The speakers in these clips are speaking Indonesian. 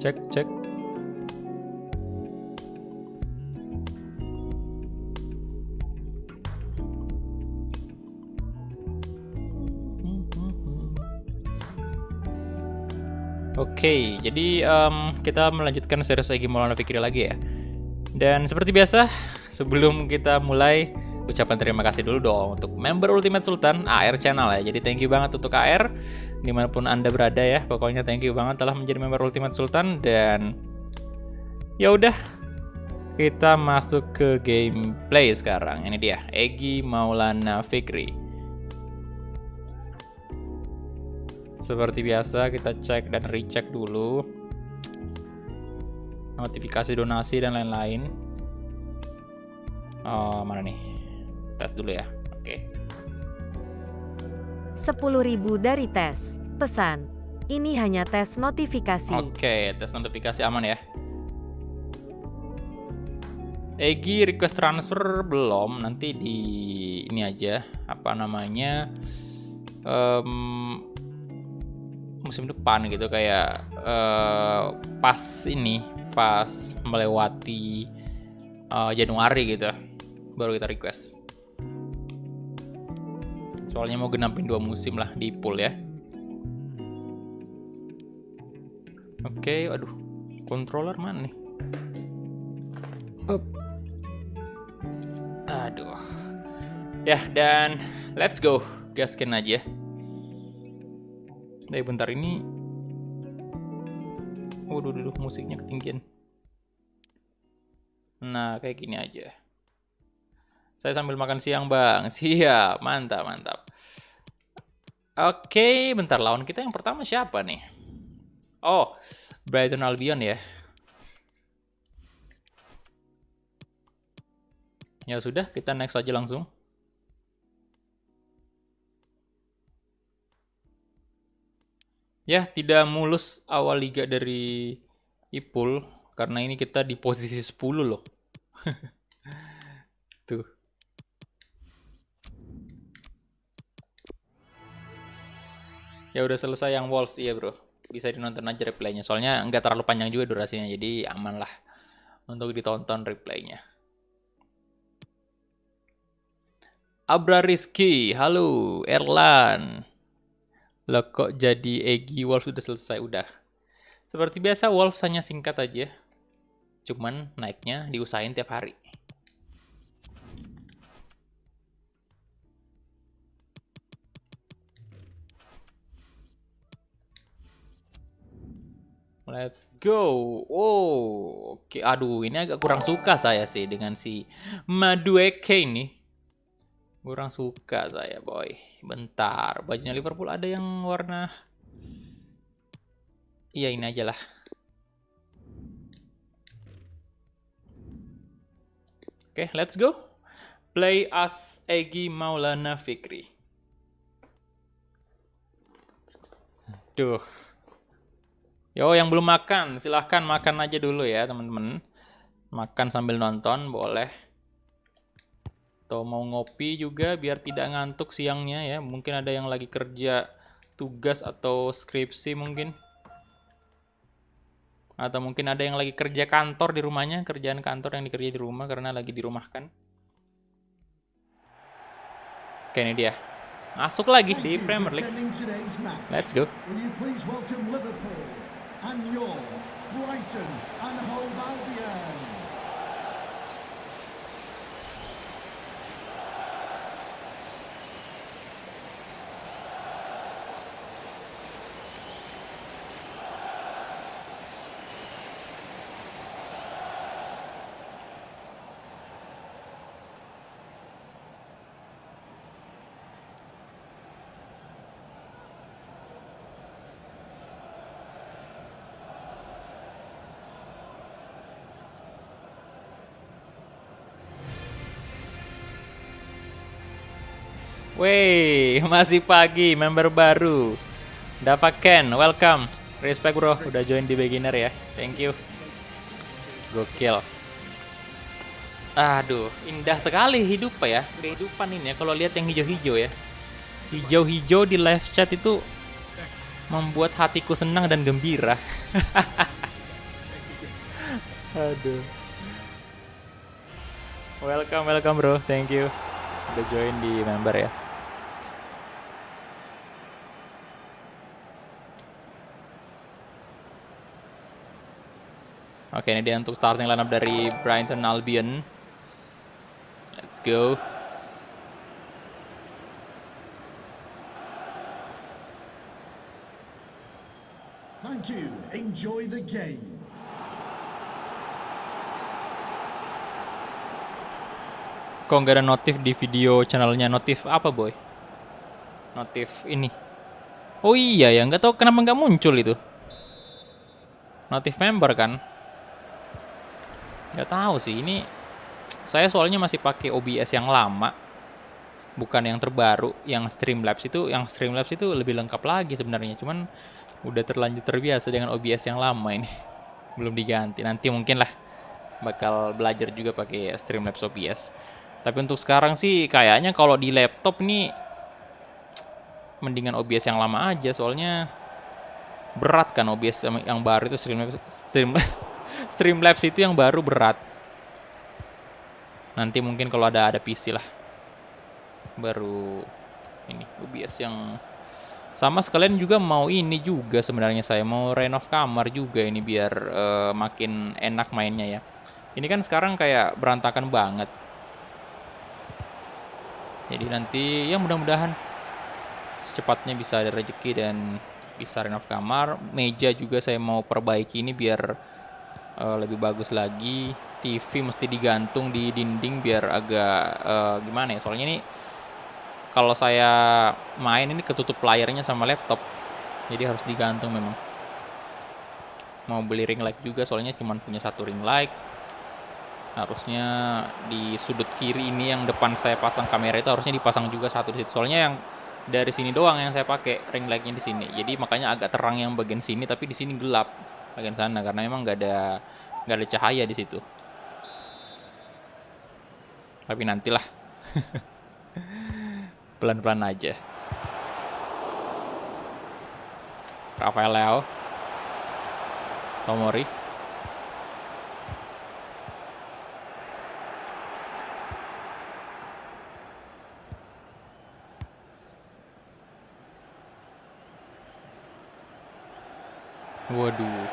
Cek, cek. Oke, jadi kita melanjutkan series Egy Maulana Fikri lagi ya. Dan seperti biasa, sebelum kita mulai, ucapan terima kasih dulu dong untuk member Ultimate Sultan AR Channel ya. Jadi thank you banget untuk AR, dimanapun Anda berada ya. Pokoknya thank you banget telah menjadi member Ultimate Sultan. Dan ya udah, kita masuk ke gameplay sekarang. Ini dia, Egy Maulana Fikri. Seperti biasa kita cek dan recheck dulu notifikasi donasi dan lain-lain. Oh, mana nih? Tes dulu ya. Oke. 10.000 dari tes. Pesan. Ini hanya tes notifikasi. Oke, tes notifikasi aman ya. Egy request transfer belum, nanti di ini aja, apa namanya? Musim depan gitu, kayak pas melewati Januari gitu baru kita request, soalnya mau genapin 2 musim lah di pool ya. Oke, aduh, controller mana nih? Aduh ya, dan let's go, gaskin aja. Dari bentar ini, waduh, musiknya ketinggian. Nah, kayak gini aja. Saya sambil makan siang, Bang. Siap, mantap. Oke, bentar, lawan kita yang pertama siapa nih? Oh, Brighton Albion ya. Ya sudah, kita next aja langsung. Ya, tidak mulus awal liga dari Ipul, karena ini kita di posisi 10 loh. Tuh. Ya udah selesai yang Wolves, iya bro. Bisa dinonton aja replaynya, soalnya nggak terlalu panjang juga durasinya, jadi aman lah untuk ditonton replaynya. Abra Rizky, halo Erlan. Loh kok jadi Egy Wolf sudah selesai? Udah. Seperti biasa Wolf hanya singkat aja. Cuman naiknya diusahain tiap hari. Let's go. Oh, oke. Aduh, ini agak kurang suka saya sih dengan si Madueke ini. Kurang suka saya, boy. Bentar, bajunya Liverpool ada yang warna... Iya, ini aja lah. Oke, let's go. Play as Egy Maulana Fikri. Duh. Yo, yang belum makan, silahkan makan aja dulu ya, teman-teman. Makan sambil nonton, boleh. Atau mau ngopi juga biar tidak ngantuk siangnya ya. Mungkin ada yang lagi kerja tugas atau skripsi mungkin. Atau mungkin ada yang lagi kerja kantor di rumahnya, kerjaan kantor yang dikerja di rumah karena lagi dirumahkan. Oke, ini dia. Masuk lagi di Premier League. Let's go. Wey, masih pagi, member baru. Dapat Ken, welcome. Respect bro, udah join di beginner ya. Thank you. Gokil. Aduh, indah sekali hidup ya. Kehidupan ini ya, kalau lihat yang hijau-hijau ya. Hijau-hijau di live chat itu membuat hatiku senang dan gembira. Aduh. Welcome bro, thank you. Udah join di member ya. Oke, ini dia untuk starting lineup dari Brighton Albion. Let's go. Thank you. Enjoy the game. Kok nggak ada notif di video channelnya? Notif apa boy? Notif ini. Oh iya ya, nggak tahu kenapa nggak muncul itu. Notif member kan? Nggak tahu sih. Ini saya soalnya masih pakai OBS yang lama, bukan yang terbaru. Yang Streamlabs itu lebih lengkap lagi sebenarnya. Cuman udah terlanjur terbiasa dengan OBS yang lama ini. Belum diganti. Nanti mungkin lah bakal belajar juga pakai Streamlabs OBS. Tapi untuk sekarang sih kayaknya kalau di laptop nih mendingan OBS yang lama aja, soalnya berat kan OBS yang baru itu Streamlabs itu yang baru berat. Nanti mungkin kalau ada PC lah baru ini OBS yang sama. Sekalian juga mau ini juga sebenarnya, saya mau renov kamar juga ini biar makin enak mainnya ya. Ini kan sekarang kayak berantakan banget. Jadi nanti ya mudah-mudahan secepatnya bisa ada rezeki dan bisa renov kamar. Meja juga saya mau perbaiki ini biar lebih bagus lagi. TV mesti digantung di dinding biar agak gimana ya. Soalnya ini kalau saya main ini ketutup layarnya sama laptop. Jadi harus digantung memang. Mau beli ring light juga soalnya cuma punya satu ring light. Harusnya di sudut kiri ini yang depan saya pasang kamera itu harusnya dipasang juga satu di situ. Soalnya yang dari sini doang yang saya pakai ring lightnya di sini. Jadi makanya agak terang yang bagian sini, tapi di sini gelap bagian sana karena emang nggak ada cahaya di situ. Tapi nantilah, pelan-pelan aja. Rafael Leao, Tomori. Waduh.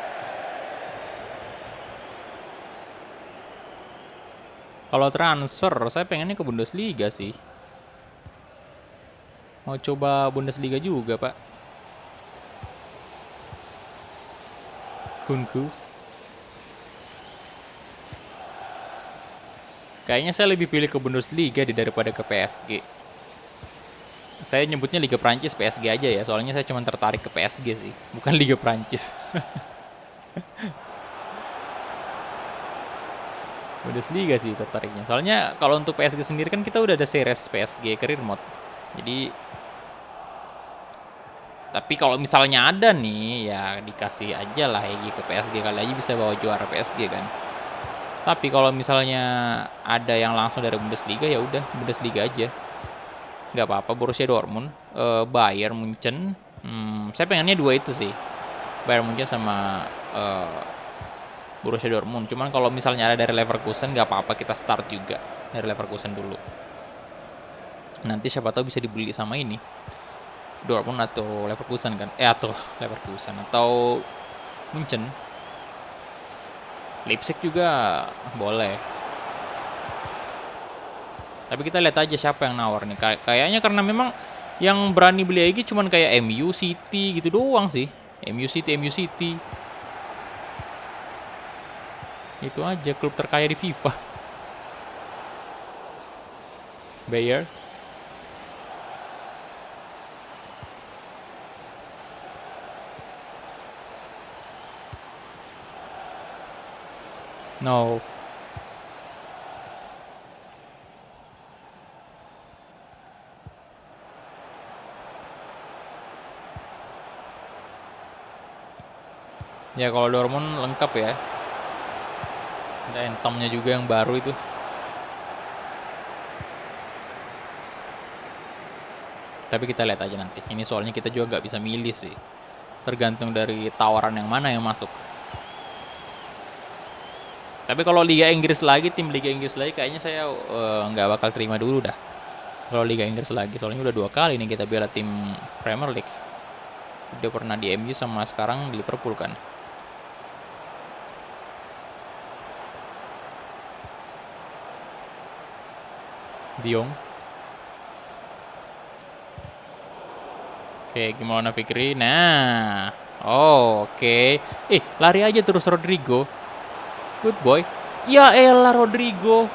Kalau transfer, saya pengennya ke Bundesliga sih. Mau coba Bundesliga juga, Pak. Kunku. Kayaknya saya lebih pilih ke Bundesliga daripada ke PSG. Saya nyebutnya Liga Prancis PSG aja ya, soalnya saya cuma tertarik ke PSG sih, bukan Liga Prancis. Bundesliga sih tertariknya. Soalnya kalau untuk PSG sendiri kan kita udah ada series PSG Career Mode. Jadi tapi kalau misalnya ada nih ya dikasih aja lah Egy ke PSG, kali aja bisa bawa juara PSG kan. Tapi kalau misalnya ada yang langsung dari Bundesliga ya udah Bundesliga aja. Nggak apa-apa Borussia Dortmund, Bayern Munchen. Saya pengennya dua itu sih. Bayern Munchen sama Borussia Dortmund. Cuman kalau misalnya ada dari Leverkusen nggak apa-apa, kita start juga dari Leverkusen dulu. Nanti siapa tahu bisa dibeli sama ini Dortmund atau Leverkusen kan? Atau Leverkusen atau Munchen. Leipzig juga boleh. Tapi kita lihat aja siapa yang nawar nih. Kayaknya karena memang yang berani beli Egy cuman kayak MU, City gitu doang sih. MU City. Itu aja klub terkaya di FIFA. Bayer. No. Ya kalau Dortmund lengkap ya. Ada Entomnya juga yang baru itu. Tapi kita lihat aja nanti. Ini soalnya kita juga nggak bisa milih sih. Tergantung dari tawaran yang mana yang masuk. Tapi kalau Liga Inggris lagi, tim Liga Inggris lagi kayaknya saya nggak bakal terima dulu dah. Kalau Liga Inggris lagi, soalnya udah 2 kali nih kita bela tim Premier League. Udah pernah di MU sama sekarang di Liverpool kan. Diong. Oke, gimana Fikri? Nah, oke. Lari aja terus Rodrigo. Good boy. Ya elah Rodrigo.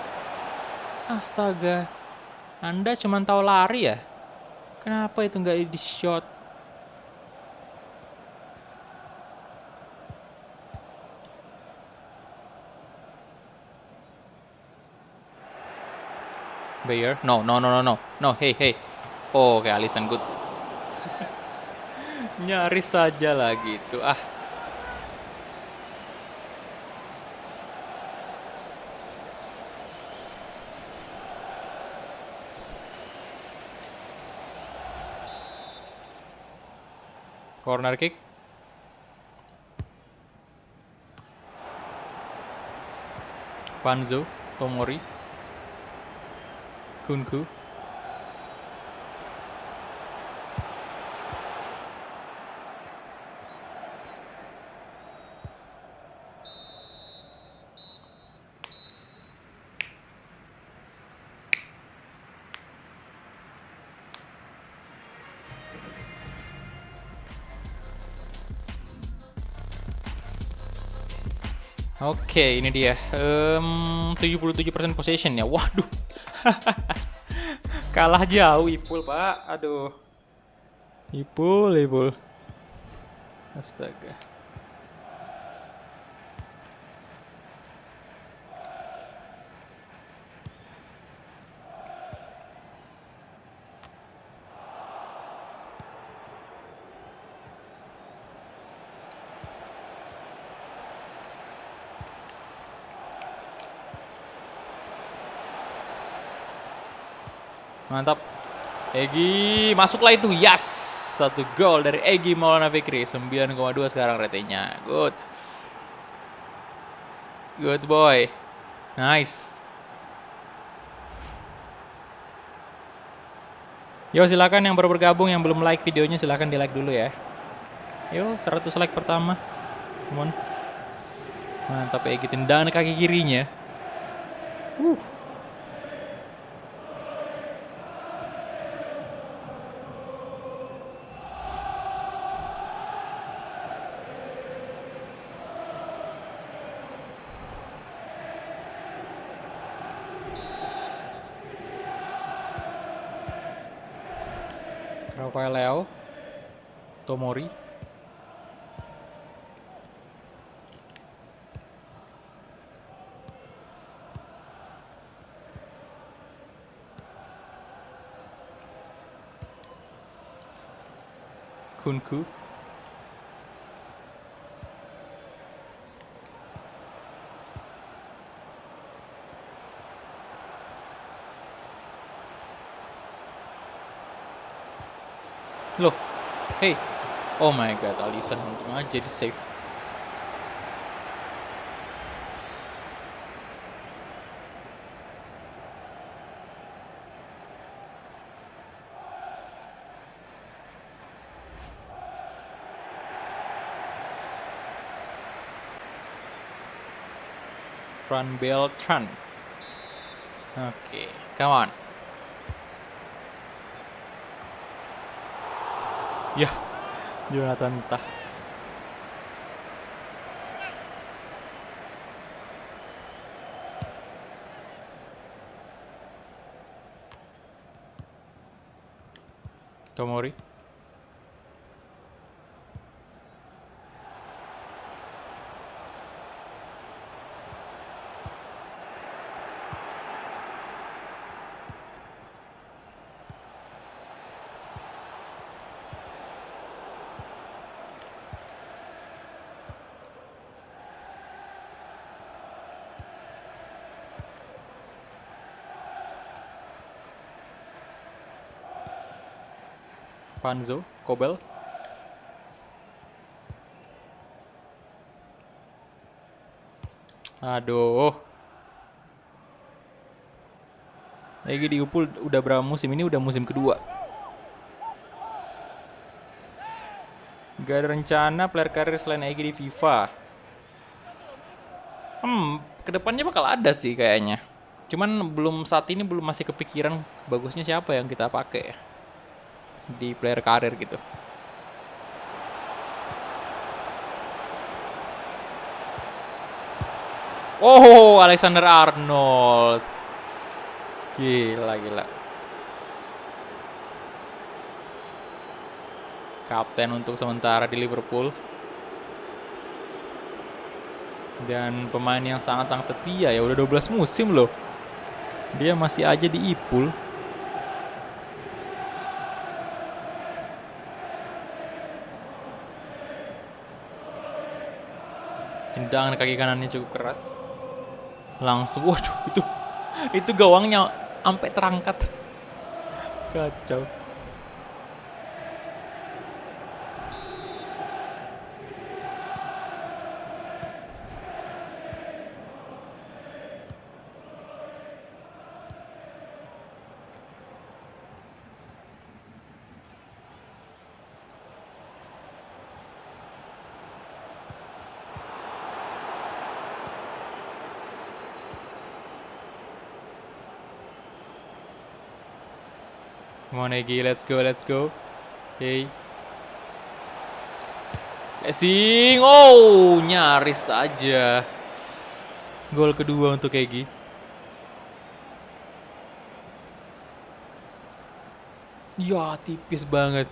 Astaga. Anda cuma tahu lari ya? Kenapa itu nggak di shot? Bayer? No, no, no, no, no. No, hey. Oh, oke, Alisson good. Nyaris saja lagi itu. Corner kick. Panzo, Tomori, Kunku. Oke, ini dia. 77% possession ya. Waduh. Kalah jauh Ipul, Pak. Aduh. Ipul. Astaga. Mantap. Egi, masuklah itu. Yes! 1 gol dari Egi Maulana Fikri. 9,2 sekarang ratingnya. Good. Good boy. Nice. Yo, silakan yang baru bergabung, yang belum like videonya silakan di like dulu ya. Yo, 100 like pertama. Come on. Mantap Egi, tendangan kaki kirinya. Rafael Leao, Tomori, Kunku, loh, hey, oh my god, Alisson untung aja di save. Fran Beltran. Oke, come on. Ya, Jonathan Tah. Tomori. Panzo, Kobel. Aduh. Lagi di Liverpool udah berapa musim? Ini udah musim kedua. Gak ada rencana player karir selain Egy di FIFA. Kedepannya bakal ada sih kayaknya. Cuman saat ini belum masih kepikiran bagusnya siapa yang kita pakai ya di player karir gitu. Oh, Alexander Arnold. Gila. Kapten untuk sementara di Liverpool. Dan pemain yang sangat-sangat setia ya, udah 12 musim loh. Dia masih aja di Ipul. Tendangan kaki kanannya cukup keras. Langsung, waduh, itu gawangnya sampai terangkat. Kacau. Come on Egy, let's go. Hey. Blessing, oh nyaris aja. Gol kedua untuk Egy. Ya tipis banget.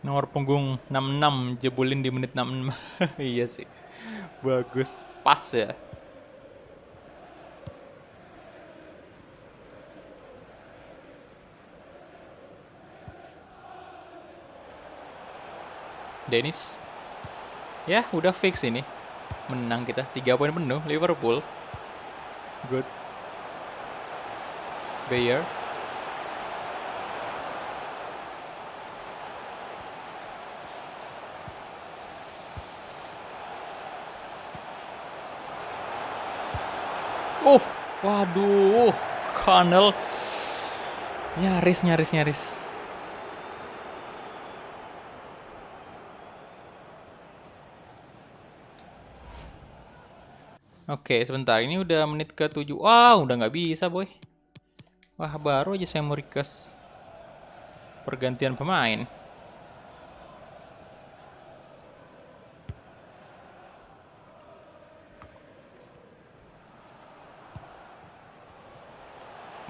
Nomor punggung 66 jebulin di menit 66. Iya sih. Bagus. Pas ya. Dennis. Ya, udah fix ini. Menang kita 3 poin penuh Liverpool. Good. Bayer. Oh, waduh, Connell nyaris. Oke, sebentar. Ini udah menit ke-7. Wah, udah nggak bisa, boy. Wah, baru aja saya mau request pergantian pemain.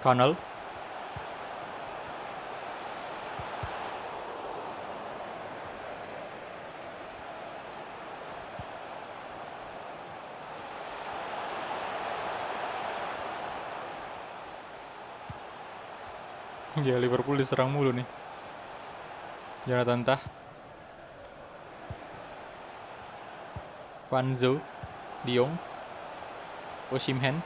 Connell. Ya, Liverpool diserang mulu nih. Jonathan Tah. Panzo. Diong. Osimhen.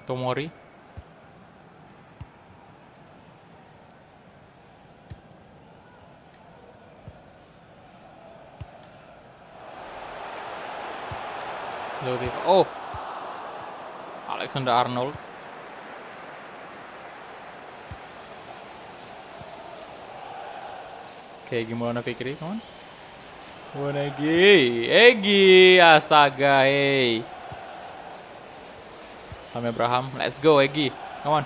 Tomori. Oh, Alexander Arnold. Oke, gimana Fikri, kawan? Egy, astaga, hey. Sam Abraham, let's go Egy, come on.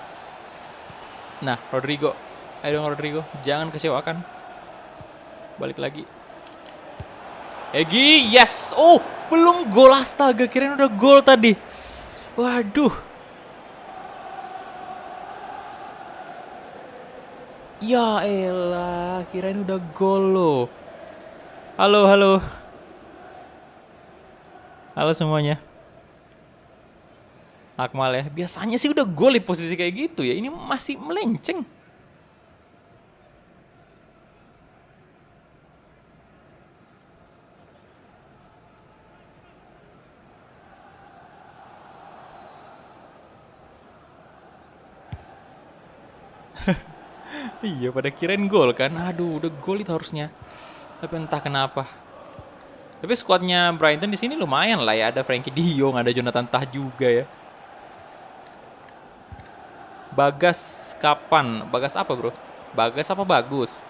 Nah, Rodrigo, ayo dong Rodrigo, jangan kecewakan. Balik lagi. Egy, yes, oh, belum gol, astaga, kirain udah gol tadi. Waduh. Ya elah, kirain udah gol loh. Halo. Halo semuanya. Akmal ya. Biasanya sih udah gol di posisi kayak gitu ya. Ini masih melenceng. Iya, pada kirain gol kan. Aduh, udah gol itu harusnya. Tapi entah kenapa. Tapi skuadnya Brighton di sini lumayan lah ya. Ada Frankie De Jong, ada Jonathan Tah juga ya. Bagas kapan? Bagas apa bro? Bagas apa bagus?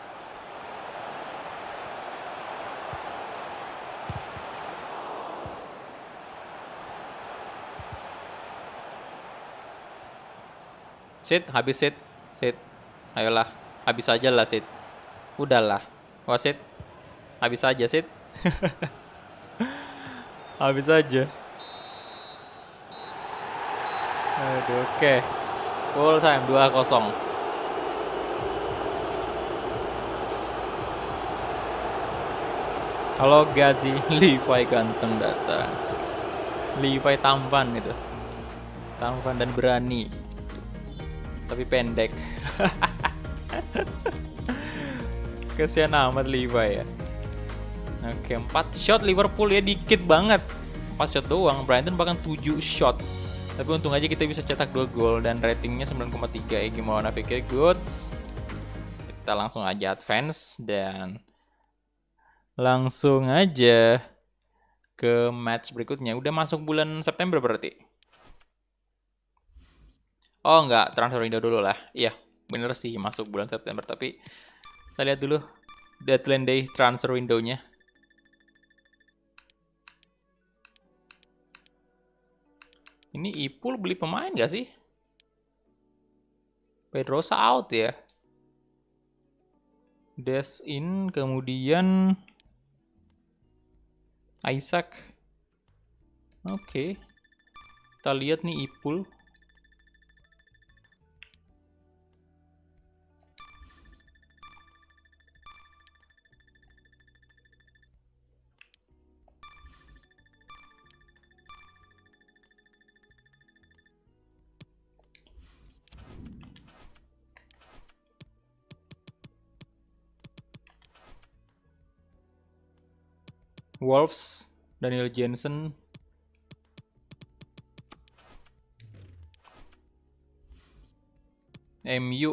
Sit, habis sit. Sit. Ayolah, habis aja lah sit. Udahlah. Wasit. Habis aja sit. Habis aja. Aduh, oke. Full time 2-0. Halo Gazi, Levi ganteng datang. Levi tampan itu. Tampan dan berani. Tapi pendek. Kasihan amat Levi ya. Oke, 4 shot Liverpool ya, dikit banget. 4 shot doang, Brighton bahkan 7 shot. Tapi untung aja kita bisa cetak 2 gol dan ratingnya 9,3 ya. Gimana pikir goods? Kita langsung aja advance dan langsung aja ke match berikutnya. Udah masuk bulan September berarti. Oh enggak, transfer window dulu lah. Iya, bener sih masuk bulan September. Tapi kita lihat dulu deadline day transfer window-nya. Ini Ipul beli pemain gak sih? Pedrosa out ya. Des in, kemudian Isaac. Oke. Kita lihat nih Ipul. Wolves, Daniel Jensen. MU.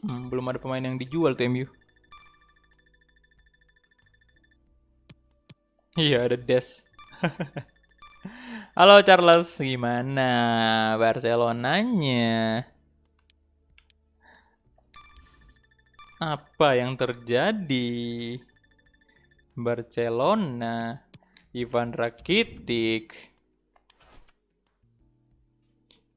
Belum ada pemain yang dijual tuh MU. Iya, ada Des. Halo Charles, gimana Barcelonanya? Apa yang terjadi? Barcelona, Ivan Rakitic,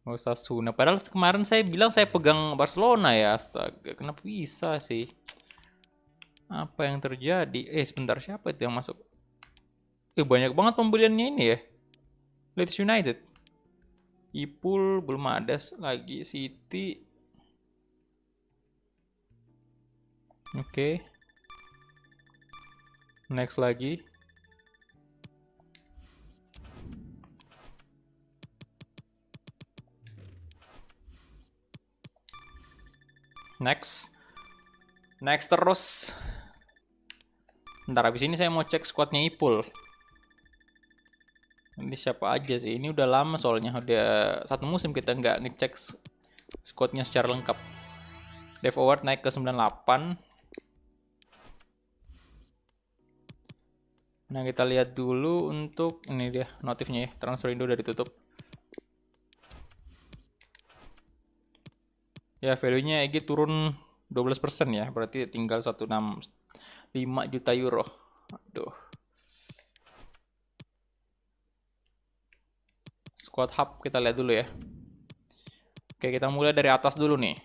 Osasuna. Padahal kemarin saya bilang saya pegang Barcelona ya. Astaga, kenapa bisa sih? Apa yang terjadi? Sebentar, siapa itu yang masuk? Banyak banget pembeliannya ini ya. Leeds United. Ipul belum ada lagi. City. Oke. Next lagi. Next terus. Ntar habis ini saya mau cek squadnya Ipul. Ini siapa aja sih? Ini udah lama soalnya. Udah 1 musim kita nggak ngecek squadnya secara lengkap. Dave Howard naik ke 98. Nah, kita lihat dulu untuk ini dia notifnya ya. Transfer window udah ditutup. Ya, value-nya EG turun 12% ya. Berarti tinggal 165 juta euro. Aduh. Squad hub kita lihat dulu ya. Oke, kita mulai dari atas dulu nih.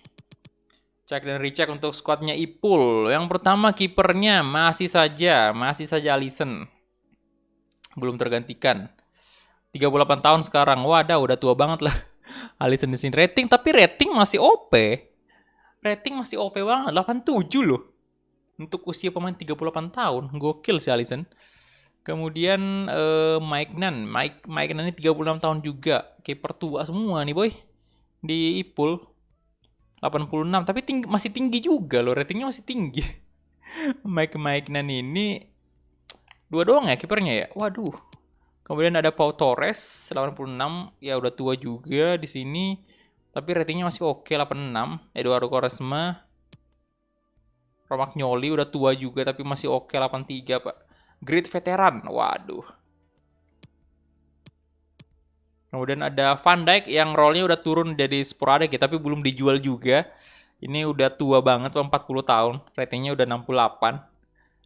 Cek dan recheck untuk squadnya Ipul. Yang pertama kipernya masih saja Alisson. Belum tergantikan. 38 tahun sekarang. Wadah, udah tua banget lah. Alisson di sini tapi rating masih OP. Rating masih OP banget, 87 loh. Untuk usia pemain 38 tahun, gokil sih Alisson. Kemudian Mike Nan. Mike Nan ini 36 tahun juga. Kiper tua semua nih boy. Di Ipul 86, tapi masih tinggi juga loh, ratingnya masih tinggi. Mike Nan ini 2 doang ya kipernya ya. Waduh. Kemudian ada Pau Torres 86, ya udah tua juga di sini. Tapi ratingnya masih oke 86. Eduardo Quaresma, Romagnoli udah tua juga tapi masih oke 83, Pak. Great veteran. Waduh. Kemudian ada Van Dijk yang role-nya udah turun jadi sporadik ya, tapi belum dijual juga. Ini udah tua banget, 40 tahun. Ratingnya udah 68.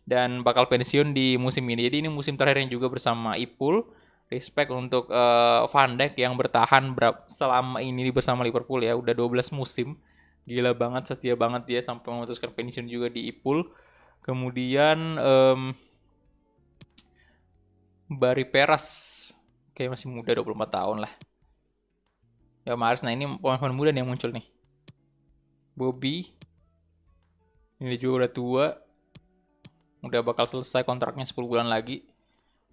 Dan bakal pensiun di musim ini. Jadi ini musim terakhirnya juga bersama Ipul. Respect untuk Van Dijk yang bertahan selama ini bersama Liverpool ya. Udah 12 musim. Gila banget, setia banget dia sampai memutuskan pensiun juga di Ipul. Kemudian Barry Peras, kayak masih muda, 24 tahun lah. Ya Maris, nah ini pemain muda nih yang muncul nih. Bobby, ini juga udah tua. Udah bakal selesai kontraknya 10 bulan lagi.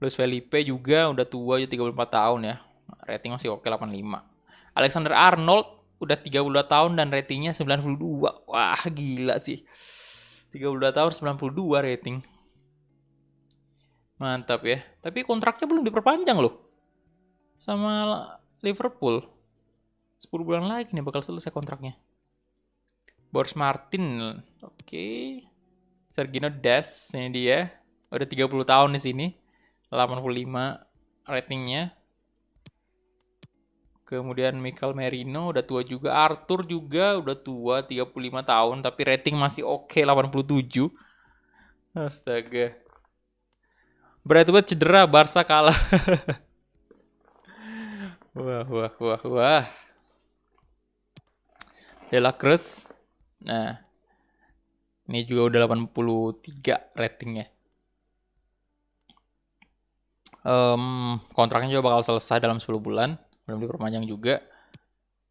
Luis Felipe juga udah tua, 34 tahun ya. Rating masih oke 85. Alexander Arnold udah 32 tahun dan ratingnya 92. Wah gila sih. 32 tahun 92 rating. Mantap ya. Tapi kontraknya belum diperpanjang loh. Sama Liverpool. 10 bulan lagi nih bakal selesai kontraknya. Boris Martin. Oke. Sergino Dest. Ini dia. Udah 30 tahun di sini. 85 ratingnya. Kemudian Mikel Merino udah tua juga. Arthur juga udah tua 35 tahun. Tapi rating masih oke 87. Astaga. Berat banget cedera, Barca kalah. Wah. De La Cruz. Nah. Ini juga udah 83 ratingnya. Kontraknya juga bakal selesai dalam 10 bulan. Belum diperpanjang juga.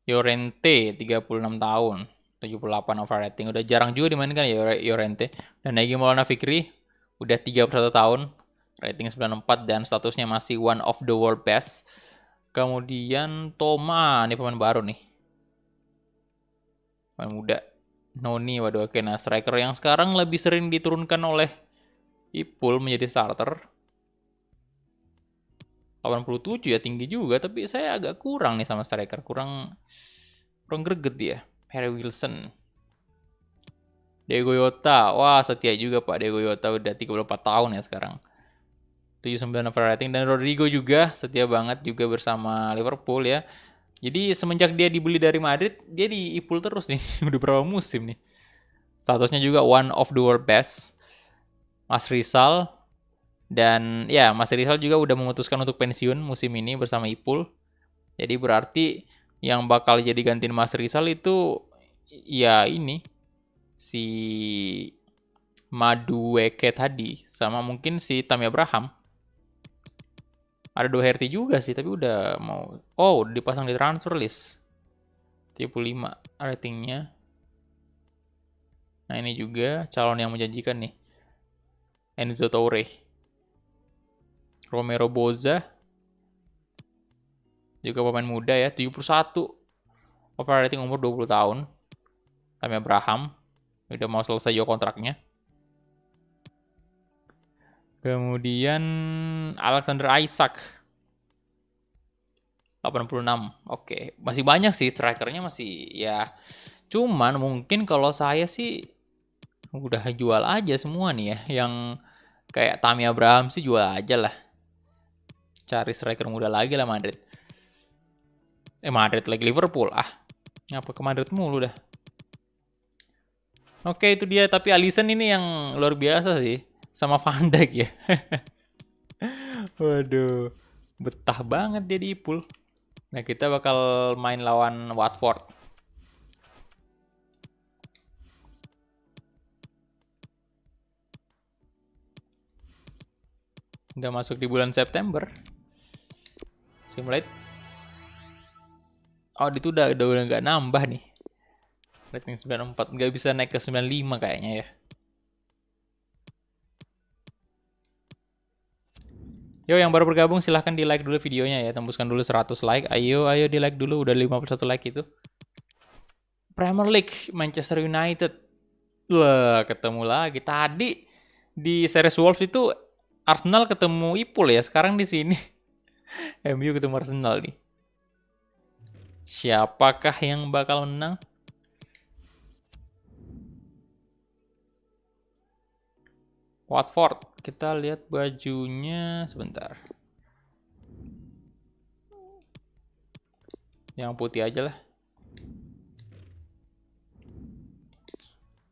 Llorente, 36 tahun. 78 over rating. Udah jarang juga dimainkan ya Llorente. Dan Naigi Maulana Fikri, udah 31 tahun. Rating 94 dan statusnya masih one of the world best. Kemudian Toma, ini pemain baru nih. Pemain muda. Noni, waduh oke. Nah, striker yang sekarang lebih sering diturunkan oleh Ipul menjadi starter. 87 ya, tinggi juga. Tapi saya agak kurang nih sama striker. Kurang greget dia. Harry Wilson. Diego Jota. Wah, setia juga Pak. Diego Jota udah 34 tahun ya sekarang. 79 over rating. Dan Rodrigo juga setia banget juga bersama Liverpool ya. Jadi semenjak dia dibeli dari Madrid, dia di Ipul terus nih. Udah berapa musim nih. Statusnya juga one of the world best. Mas Rizal. Dan ya Mas Rizal juga udah memutuskan untuk pensiun musim ini bersama Ipul. Jadi berarti yang bakal jadi gantiin Mas Rizal itu ya ini. Si Madueke tadi. Sama mungkin si Tammy Abraham. Ada Doherty juga sih, tapi udah mau... Oh, dipasang di transfer list. 35 ratingnya. Nah, ini juga calon yang menjanjikan nih. Enzo Toure. Romero Boza. Juga pemain muda ya, 71. Over rating umur 20 tahun. Tammy Abraham. Udah mau selesai juga kontraknya. Kemudian Alexander Isak 86. Oke, masih banyak sih strikernya masih ya. Cuman mungkin kalau saya sih udah jual aja semua nih ya. Yang kayak Tammy Abraham sih jual aja lah. Cari striker muda lagi lah Madrid. Madrid lagi Liverpool. Ngapa ke Madrid mulu dah. Oke, itu dia. Tapi Alisson ini yang luar biasa sih. Sama Van Dijk ya. Waduh. Betah banget dia di Ipul. Nah, kita bakal main lawan Watford. Udah masuk di bulan September. Simulate. Oh, itu udah nggak nambah nih. Rating 94. Nggak bisa naik ke 95 kayaknya ya. Yo, yang baru bergabung silahkan di like dulu videonya ya. Tembuskan dulu 100 like. Ayo di like dulu. Udah 51 like itu. Premier League, Manchester United. Wah, ketemu lagi. Tadi di series Wolves itu Arsenal ketemu Ipul ya. Sekarang di sini MU ketemu Arsenal nih. Siapakah yang bakal menang? Watford. Kita lihat bajunya sebentar. Yang putih aja lah.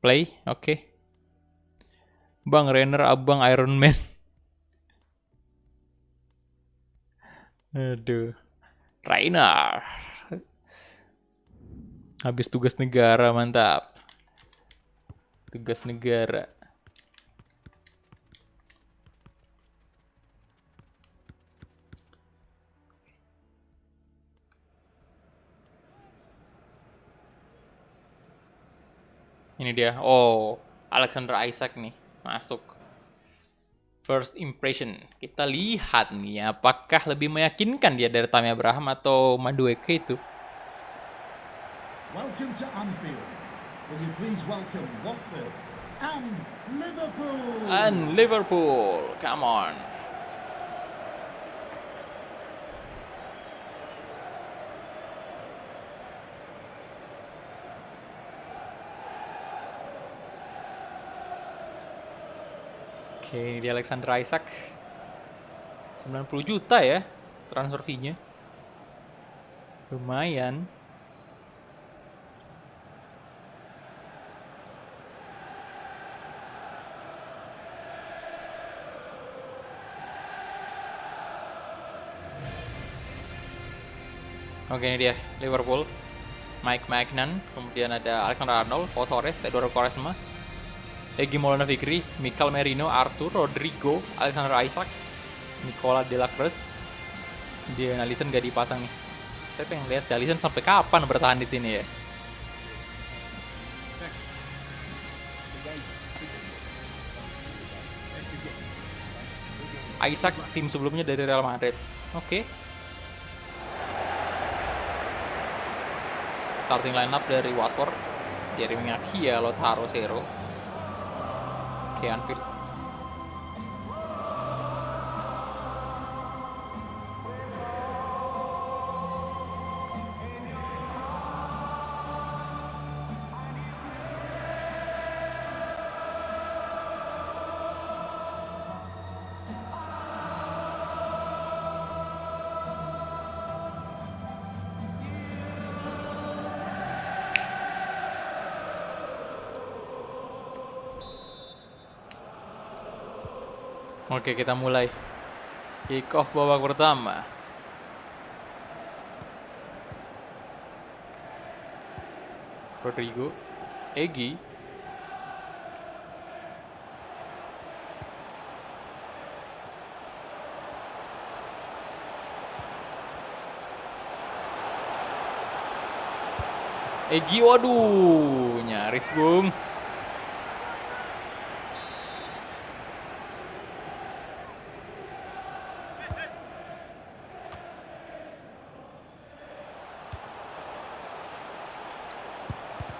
Play, oke. Bang Renner, abang Iron Man. Aduh. Rainer. Habis tugas negara, mantap. Tugas negara. Ini dia. Oh, Alexander Isak nih masuk. First impression. Kita lihat nih apakah lebih meyakinkan dia dari Tammy Abraham atau Madueke itu. Welcome to Anfield. Will you please welcome Watford and Liverpool? And Liverpool. Come on. Oke, ini dia Alexander Isak. 90 juta ya transfer fee-nya. Lumayan. Oke, ini dia Liverpool. Mike Magnan, kemudian ada Alexander Arnold, Paul Torres, Eduardo Quaresma, Egi Maulana Fikri, Mikel Merino, Arthur, Rodrigo, Alexander Isak, Nicola De La Cruz. Dia Alisson gak dipasang nih. Saya pengen lihat si Alisson sampai kapan bertahan di sini ya. Isak tim sebelumnya dari Real Madrid. Oke. Starting lineup dari Watford. Jeremy Ngakia, Lautaro Hero. Oke, Anfield. Oke, kita mulai. Kick off babak pertama. Rodrigo, Egi, waduh, nyaris bung.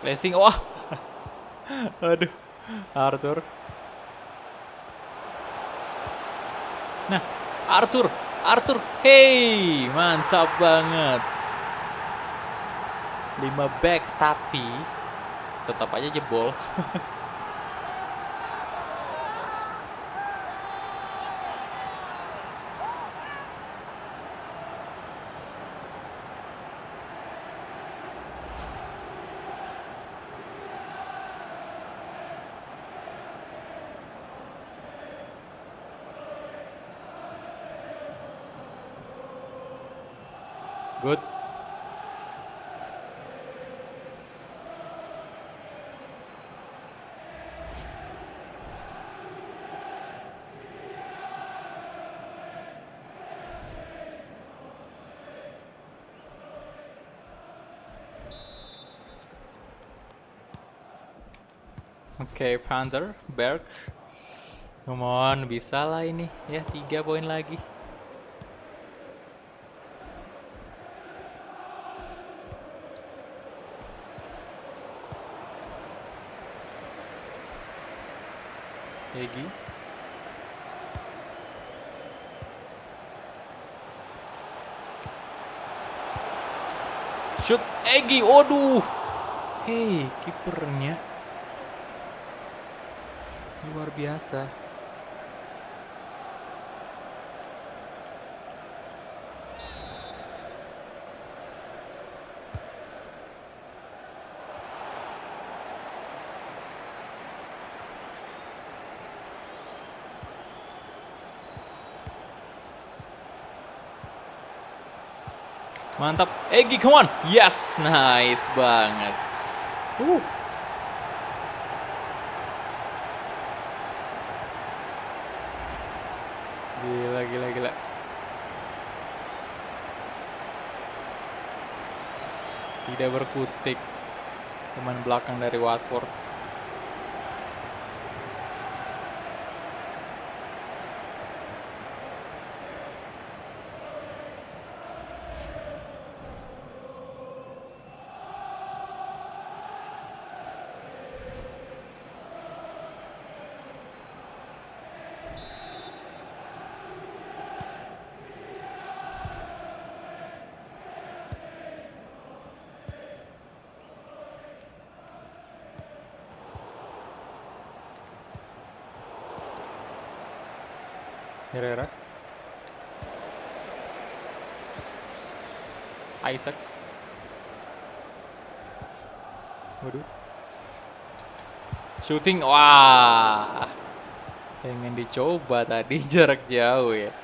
Blessing, wah. Aduh, Arthur. Nah, Arthur, hey, mantap banget. 5 back tapi tetap aja jebol. Good. Oke, Panther, Berg. Come on, bisa lah ini. Ya, 3 poin lagi. Egi. Shoot Egi. Waduh. Hei, kipernya luar biasa. Mantap, Egi, come on. Yes, nice banget. Gila, gila, gila. Tidak berkutik. Pemain belakang dari Watford. Herrera. Isaac. Waduh. Shooting. Wah. Pengen dicoba tadi jarak jauh ya.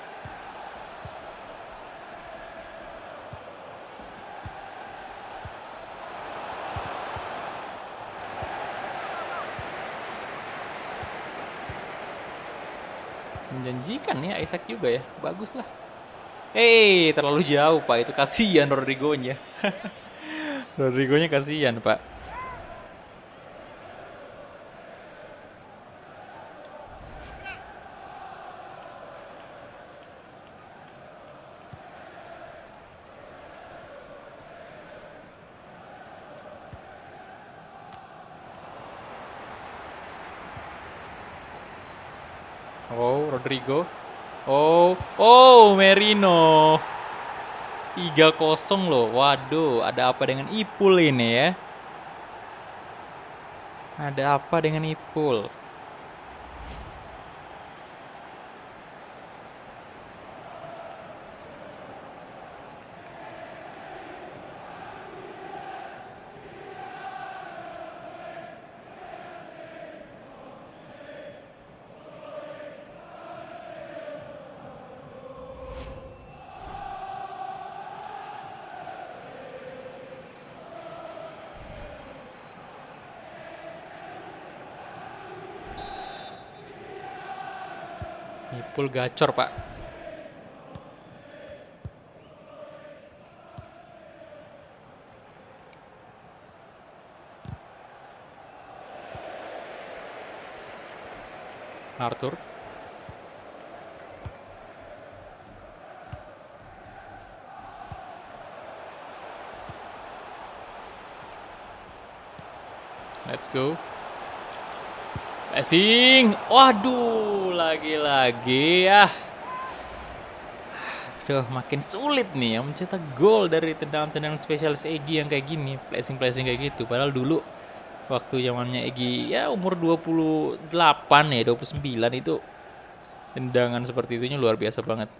Menjanjikan ya Isaac juga ya. Bagus lah. Terlalu jauh Pak. Itu kasihan Rodrigo-nya. Rodrigo-nya kasihan Pak. Oh, Rodrigo. Merino. 3-0 loh. Waduh, ada apa dengan Ipul ini ya? Ada apa dengan Ipul? Ipul gacor, Pak. Arthur. Let's go. Passing. Waduh, lagi-lagi ya. Aduh, makin sulit nih ya mencetak gol dari tendangan-tendangan spesialis Egy yang kayak gini, placing-placing kayak gitu. Padahal dulu waktu zamannya Egy ya umur 28 ya, 29 itu tendangan seperti itunya luar biasa banget.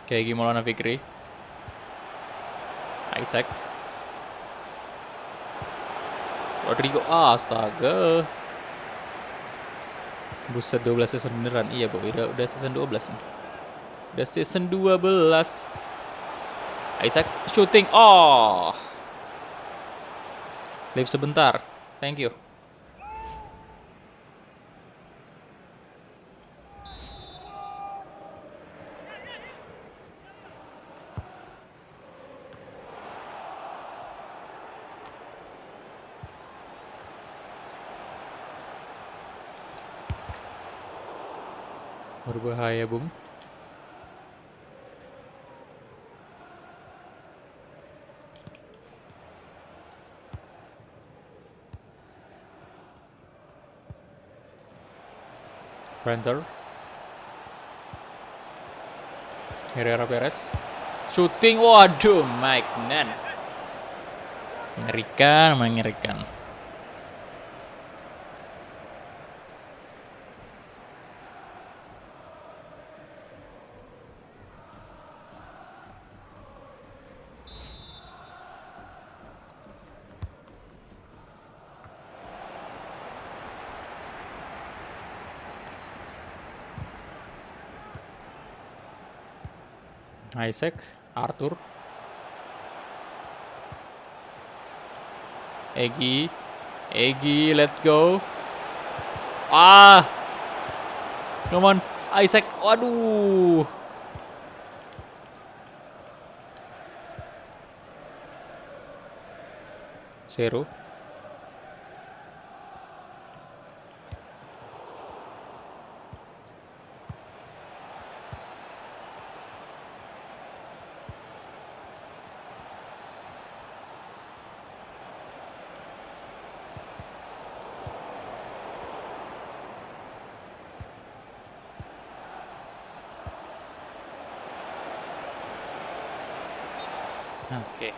Kayak Maulana Fikri. Isaac. Rodrigo. Astaga. Buset, 12 season beneran. Iya, Bu. Udah season 12 nih. Udah season 12. Isaac shooting. Leave sebentar. Thank you. Berbahaya, Bung. Renter. Herrera Perez. Shooting, waduh, Magnan. Mengerikan. Isaac, Arthur, Egy, let's go. Come on, Isaac, waduh. Zero. Oke.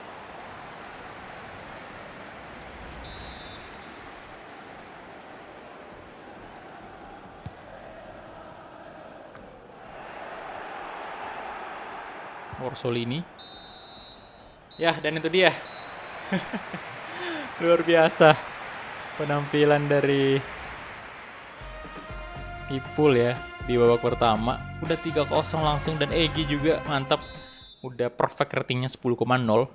Orsolini. Ya, dan itu dia. Luar biasa penampilan dari Ipul ya di babak pertama. Udah 3-0 langsung, dan Egy juga mantap. Udah perfect ratingnya 10,0.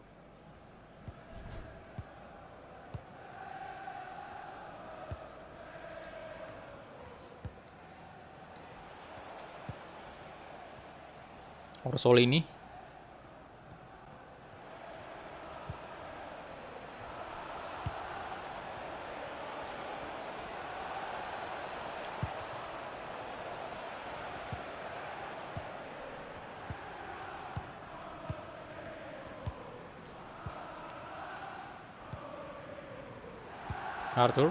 Orsolini. Arthur.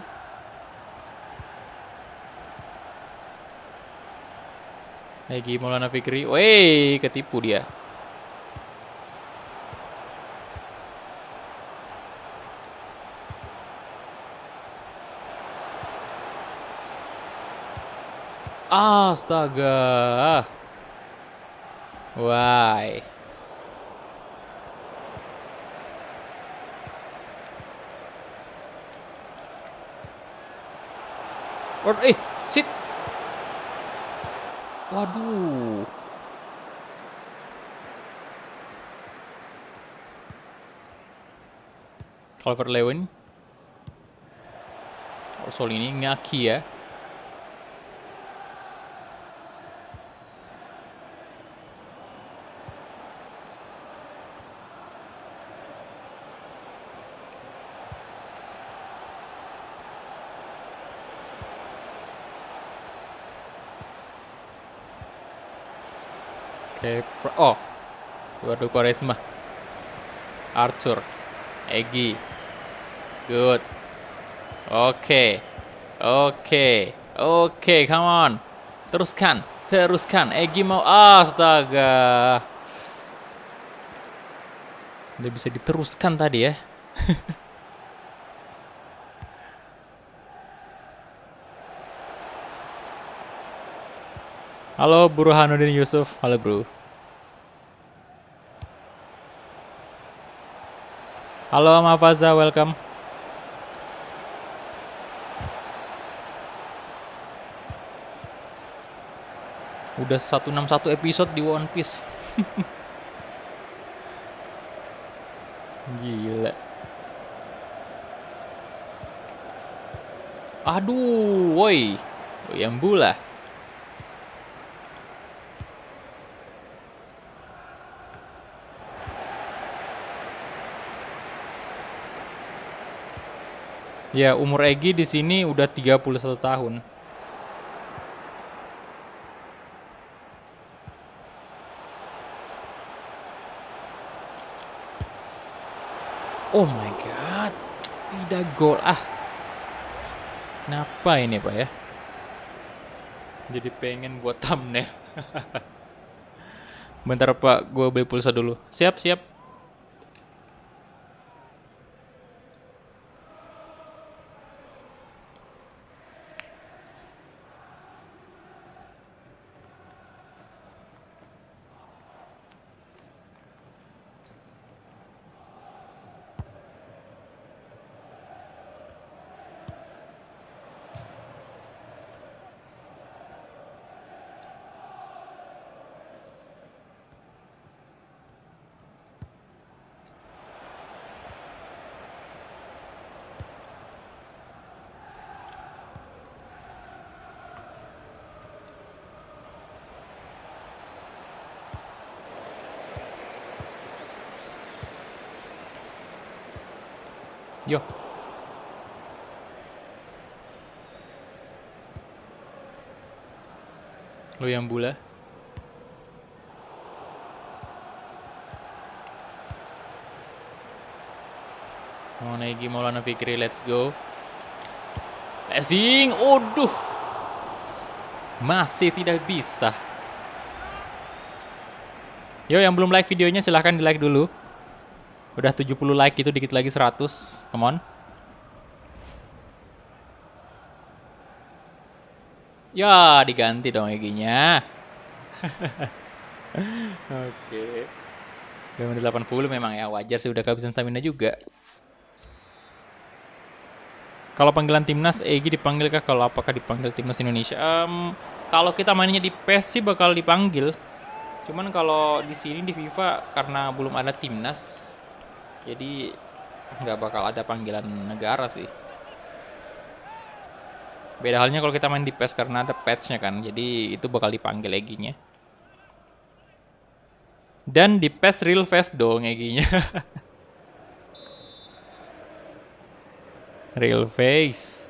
Egy Maulana Fikri. Wey, ketipu dia. Astaga. Why? Sit. Waduh. Calvert-Lewin. Orsolini ngaki ya. Eduardo Quaresma, Arthur, Egy, good, oke, come on, teruskan, Egy mau, astaga, udah bisa diteruskan tadi ya. Halo Burhanuddin Yusuf, halo bro. Halo Mafaza, welcome. Udah 161 episode di One Piece. Gila. Aduh, woi. Yang bola. Ya, umur Egy di sini udah 31 tahun. Oh my god. Tidak gol. Ah. Kenapa ini Pak ya? Jadi pengen buat thumbnail. Bentar Pak, gue beli pulsa dulu. Siap, siap. Yo. Lo yang bula. Monegi Maulana Fikri, let's go. Passing, aduh. Masih tidak bisa. Yo, yang belum like videonya silahkan di like dulu. Udah 70 like itu, dikit lagi 100. Come on. Ya, diganti dong Eginya. Oke. Udah menit 80 memang ya, wajar sih udah kehabisan stamina juga. Kalau panggilan timnas, Egi dipanggil kah? Kalau apakah dipanggil timnas Indonesia? Kalau kita mainnya di PES sih bakal dipanggil. Cuman kalau di sini di FIFA karena belum ada timnas, jadi nggak bakal ada panggilan negara sih. Beda halnya kalau kita main di PES karena ada patch-nya kan, jadi itu bakal dipanggil Eginya. Dan di PES real face dong Eginya. Real face.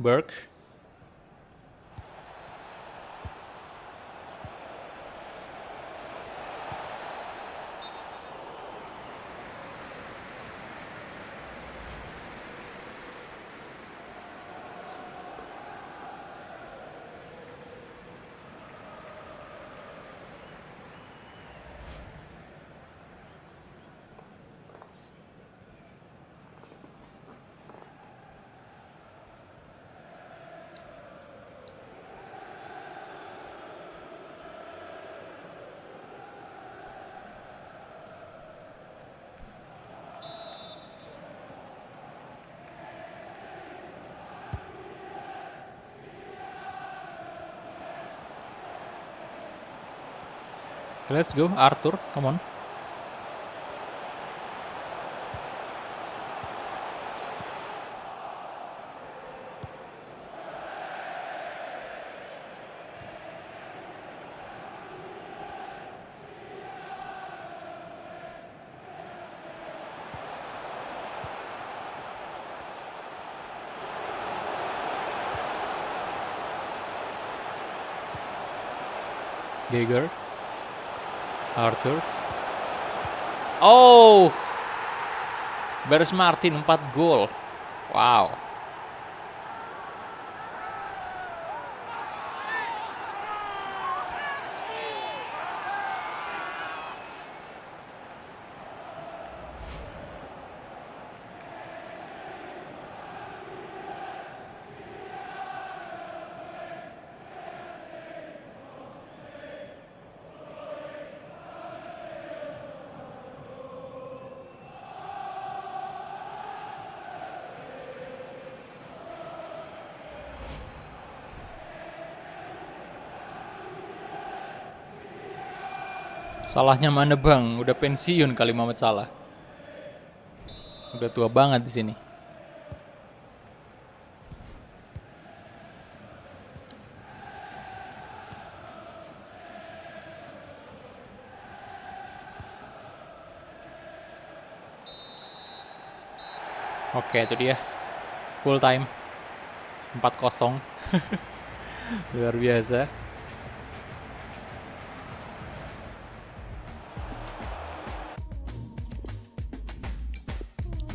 Burke. Let's go, Arthur, come on. Geiger. Arthur. Oh. Baris Martin 4 gol. Wow. Salahnya mana bang? Udah pensiun kali Muhammad Salah. Udah tua banget di sini. Oke, itu dia. Full time. 4-0. Luar biasa.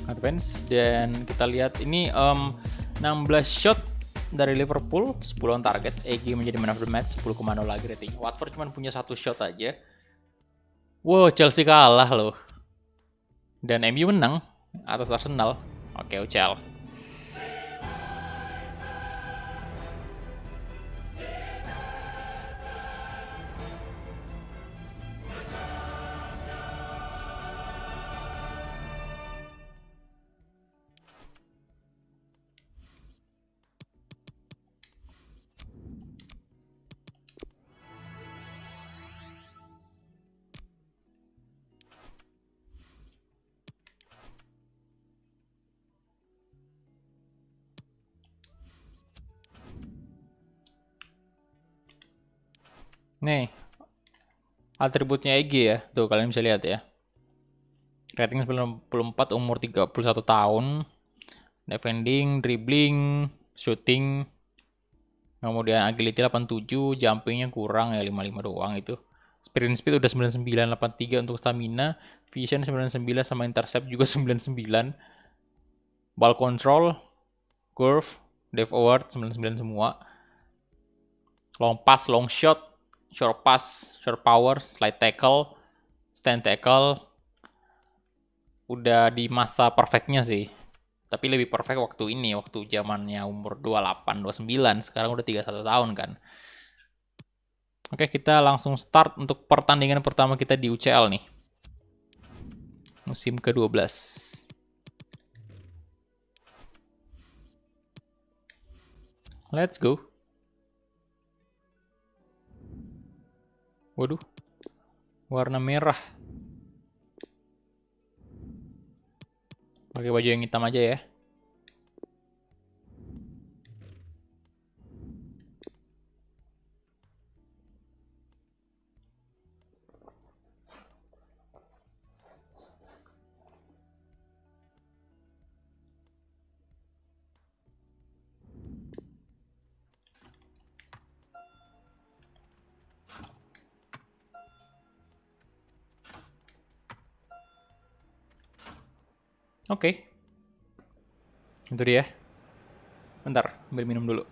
Advance, dan kita lihat ini 16 shot dari Liverpool, 10 on target. EG menjadi man of the match, 10,0 lagi rating. Watford cuma punya 1 shot aja. Wow, Chelsea kalah loh. Dan MU menang atas Arsenal. Oke, Ucel. Nih, atributnya EG ya. Tuh, kalian bisa lihat ya. Rating 94, umur 31 tahun. Defending, dribbling, shooting. Kemudian agility 87, jumpingnya kurang ya 55 doang itu. Sprint speed udah 99, 83 untuk stamina. Vision 99 sama intercept juga 99. Ball control, curve, depth award 99 semua. Long pass, long shot, short pass, short power, slide tackle, stand tackle. Udah di masa perfectnya sih. Tapi lebih perfect waktu ini, waktu zamannya umur 28, 29. Sekarang udah 31 tahun kan. Oke, kita langsung start untuk pertandingan pertama kita di UCL nih. Musim ke-12. Let's go. Waduh, warna merah. Pakai baju yang hitam aja ya. Oke. Itu dia. Bentar, ambil minum dulu.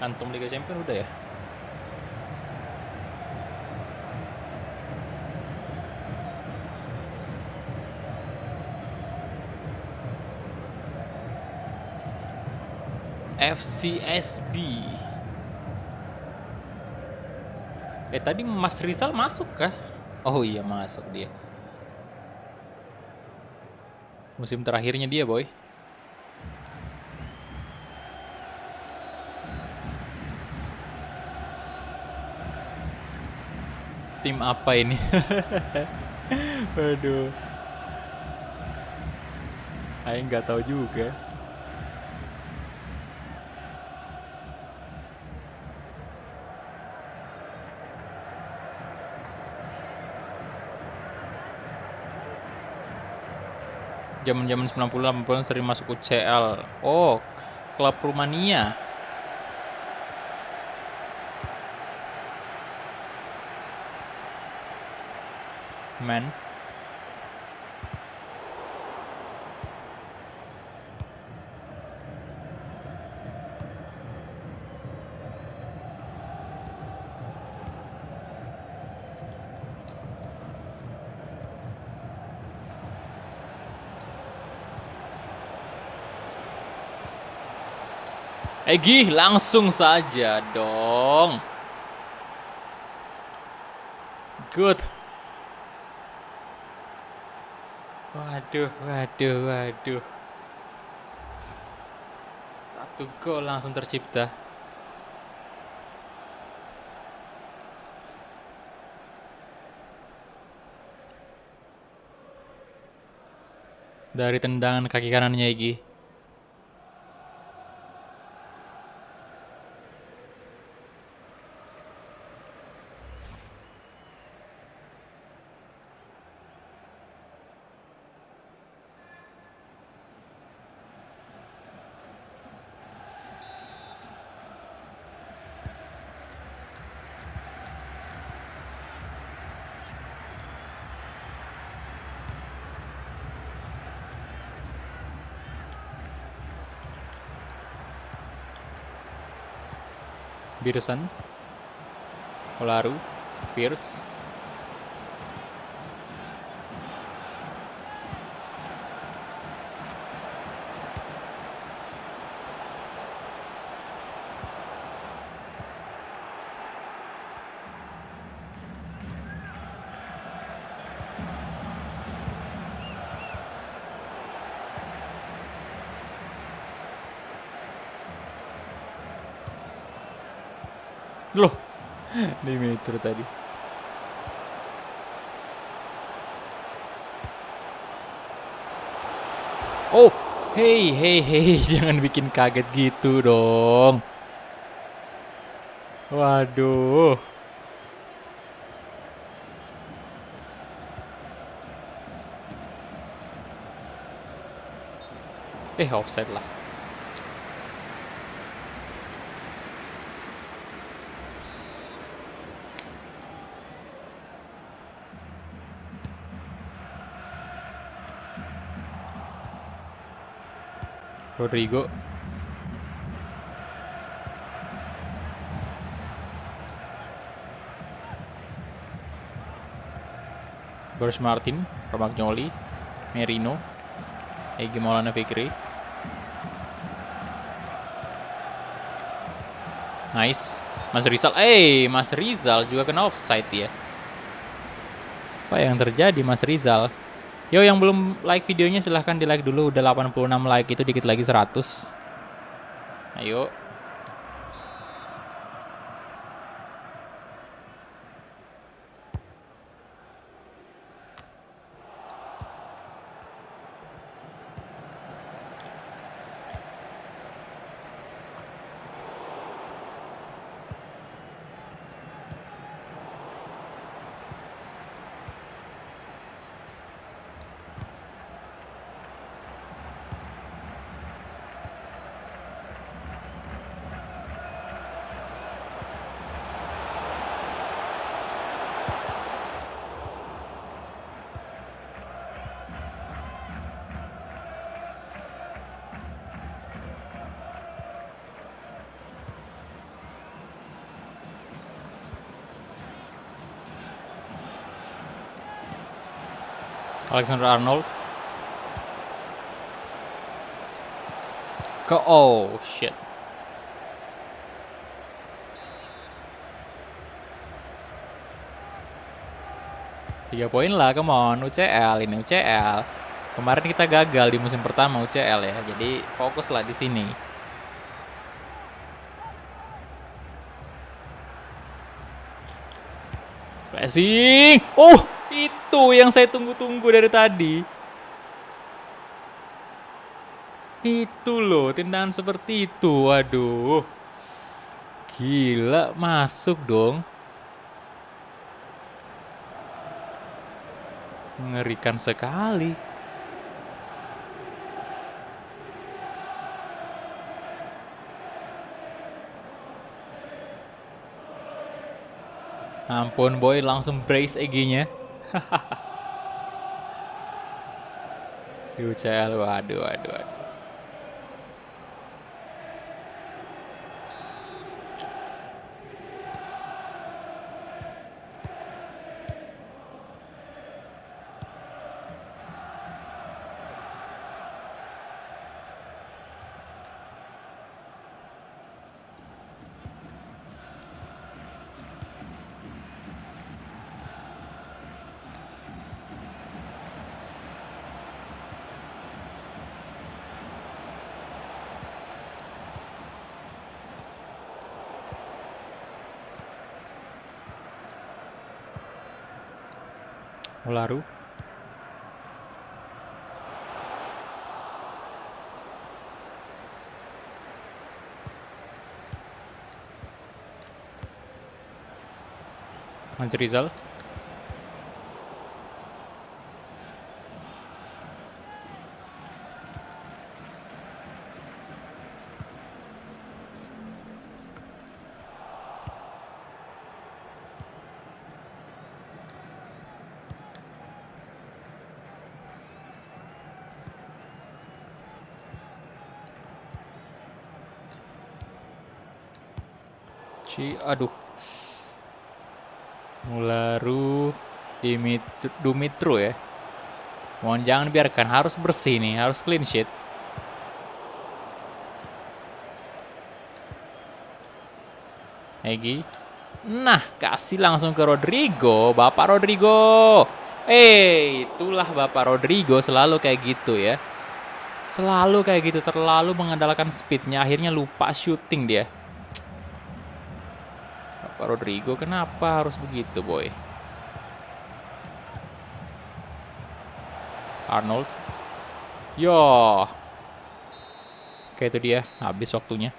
Antum Liga Champions udah ya? FCSB. Tadi Mas Rizal masuk kah? Oh iya, masuk dia. Musim terakhirnya dia, boy. Tim apa ini? Waduh. Aing nggak tahu juga. Zaman-zaman 90 80 sering masuk UCL. Oh, klub Rumania. Man. Egi, langsung saja dong. Good. Waduh, waduh, waduh. 1 gol langsung tercipta. Dari tendangan kaki kanannya Egi. Pearson, Olaru, Pierce. Loh, di meter tadi. Oh, hey, hey, hey, jangan bikin kaget gitu dong. Waduh. Offside lah. Rodrigo. Boris Martin, Romagnoli, Merino, Egi Maulana Fikri. Nice. Mas Rizal. Mas Rizal juga kena offside ya. Apa yang terjadi Mas Rizal? Yo, yang belum like videonya silahkan di like dulu. Udah 86 like, itu dikit lagi 100. Ayo. Alexander Arnold. Oh shit. Tiga poin lah, come on. UCL, ini UCL. Kemarin kita gagal di musim pertama UCL ya, jadi fokuslah di sini. Passing. Oh, itu yang saya tunggu-tunggu dari tadi. Itu loh, tendangan seperti itu. Waduh. Gila, masuk dong. Mengerikan sekali. Ampun boy, langsung brace EG-nya. UCL, waduh, waduh, waduh. Lalu Mas Rizal. Aduh. Mularu Dumitru ya. Mohon jangan biarkan, harus bersih nih, harus clean sheet. Egi. Nah, kasih langsung ke Rodrigo, Bapak Rodrigo. Itulah Bapak Rodrigo, selalu kayak gitu ya. Selalu kayak gitu, terlalu mengandalkan speednya, akhirnya lupa shooting dia. Bapak Rodrigo, kenapa harus begitu, boy? Arnold. Yo. Oke, itu dia, habis waktunya.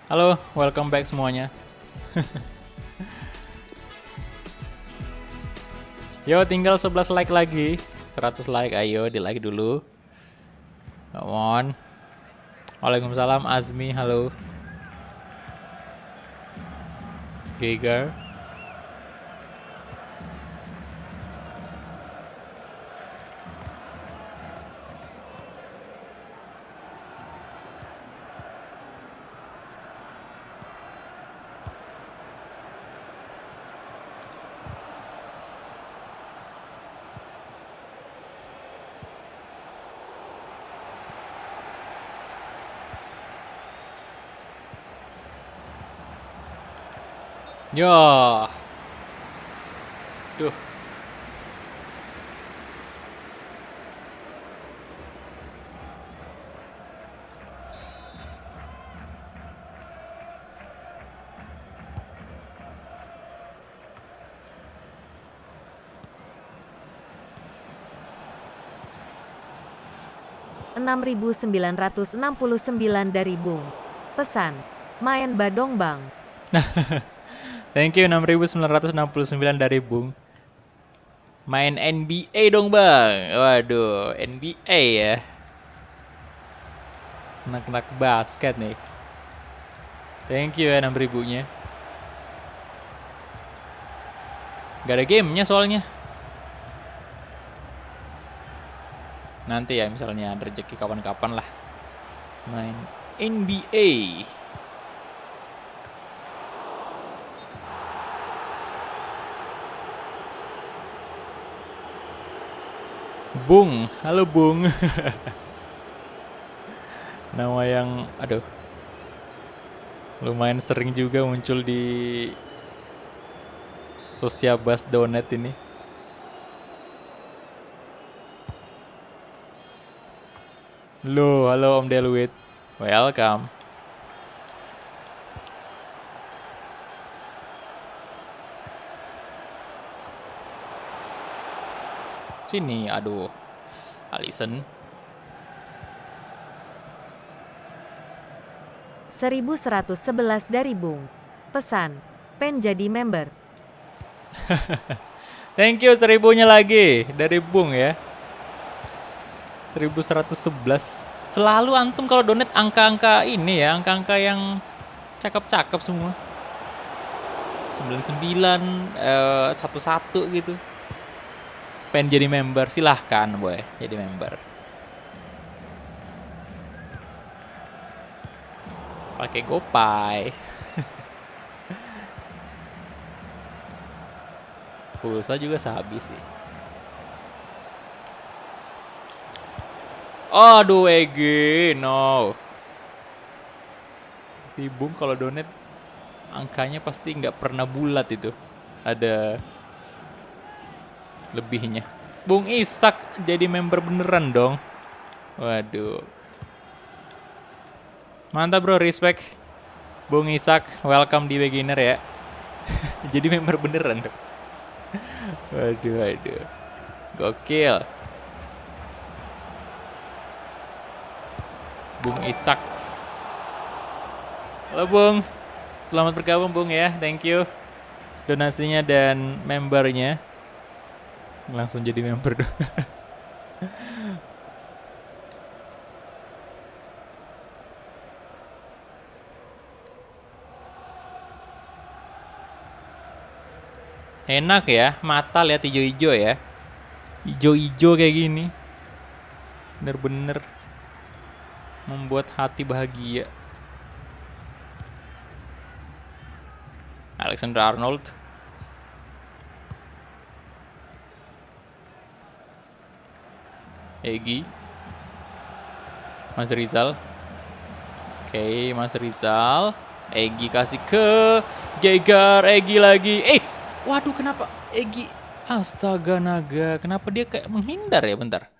Halo, welcome back semuanya. Yo, tinggal 11 like lagi. 100 like, ayo di like dulu. Come on. Waalaikumsalam Azmi, halo. Giger. Yo. Duh. $6.969 dari Bung. Pesan, main badong bang. Thank you 6.969 dari Bung. Main NBA dong bang. Waduh, NBA ya. Anak-anak basket nih. Thank you ya 6.000-nya. Gak ada gamenya soalnya. Nanti ya misalnya ada rezeki kapan-kapan lah. Main NBA. Bung, halo Bung. Nama yang, aduh, lumayan sering juga muncul di Sosiabas Donet ini. Halo Om Delwit. Welcome. Sini, aduh. Alisson. 1111 dari Bung. Pesan, pengen jadi member. Thank you 1000-nya lagi dari Bung ya. 1111. Selalu antum kalau donate angka-angka ini ya, angka-angka yang cakep-cakep semua. 99 11 gitu. Pengen jadi member, silahkan boy, jadi member. Pakai GoPay. Pulsa juga sehabis sih. Aduh, Egi, no. Si Bung kalau donate angkanya pasti nggak pernah bulat itu. Ada lebihnya. Bung Isak jadi member beneran dong. Waduh. Mantap bro, respect. Bung Isak, welcome di beginner ya. Jadi member beneran dong. Waduh. Gokil. Bung Isak. Halo Bung. Selamat bergabung Bung ya. Thank you. Donasinya dan membernya. Langsung jadi member dong. Enak ya, mata lihat hijau-hijau ya. Hijau-hijau kayak gini. Bener-bener membuat hati bahagia. Alexander Arnold. Egi. Mas Rizal. Oke, Mas Rizal. Egi kasih ke Gegar, Egi lagi. Waduh, kenapa Egi? Astaga naga, kenapa dia kayak menghindar ya? Bentar.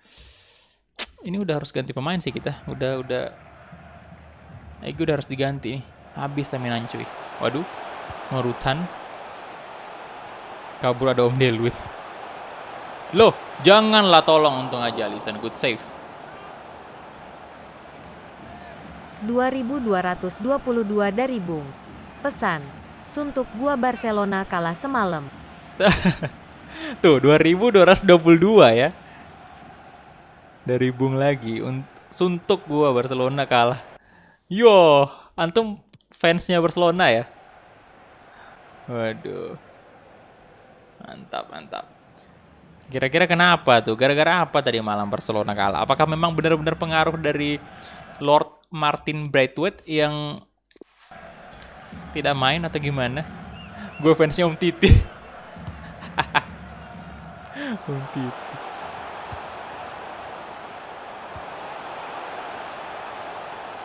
Ini udah harus ganti pemain sih kita. Udah. Egi udah harus diganti nih. Habis stamina cuy. Waduh. Morutan. Kabur ada Om Delwit. Loh, janganlah tolong, untung aja Alisson good save. 2222 dari Bung. Pesan, suntuk gua Barcelona kalah semalam. Tuh, 2222 ya. Dari Bung lagi. Suntuk gua Barcelona kalah. Yo, antum fansnya Barcelona ya? Waduh. Mantap. Kira-kira kenapa tuh? Gara-gara apa tadi malam Barcelona kalah? Apakah memang benar-benar pengaruh dari Lord Martin Braithwaite yang tidak main atau gimana? Gue fansnya Om Titi. Om Titi.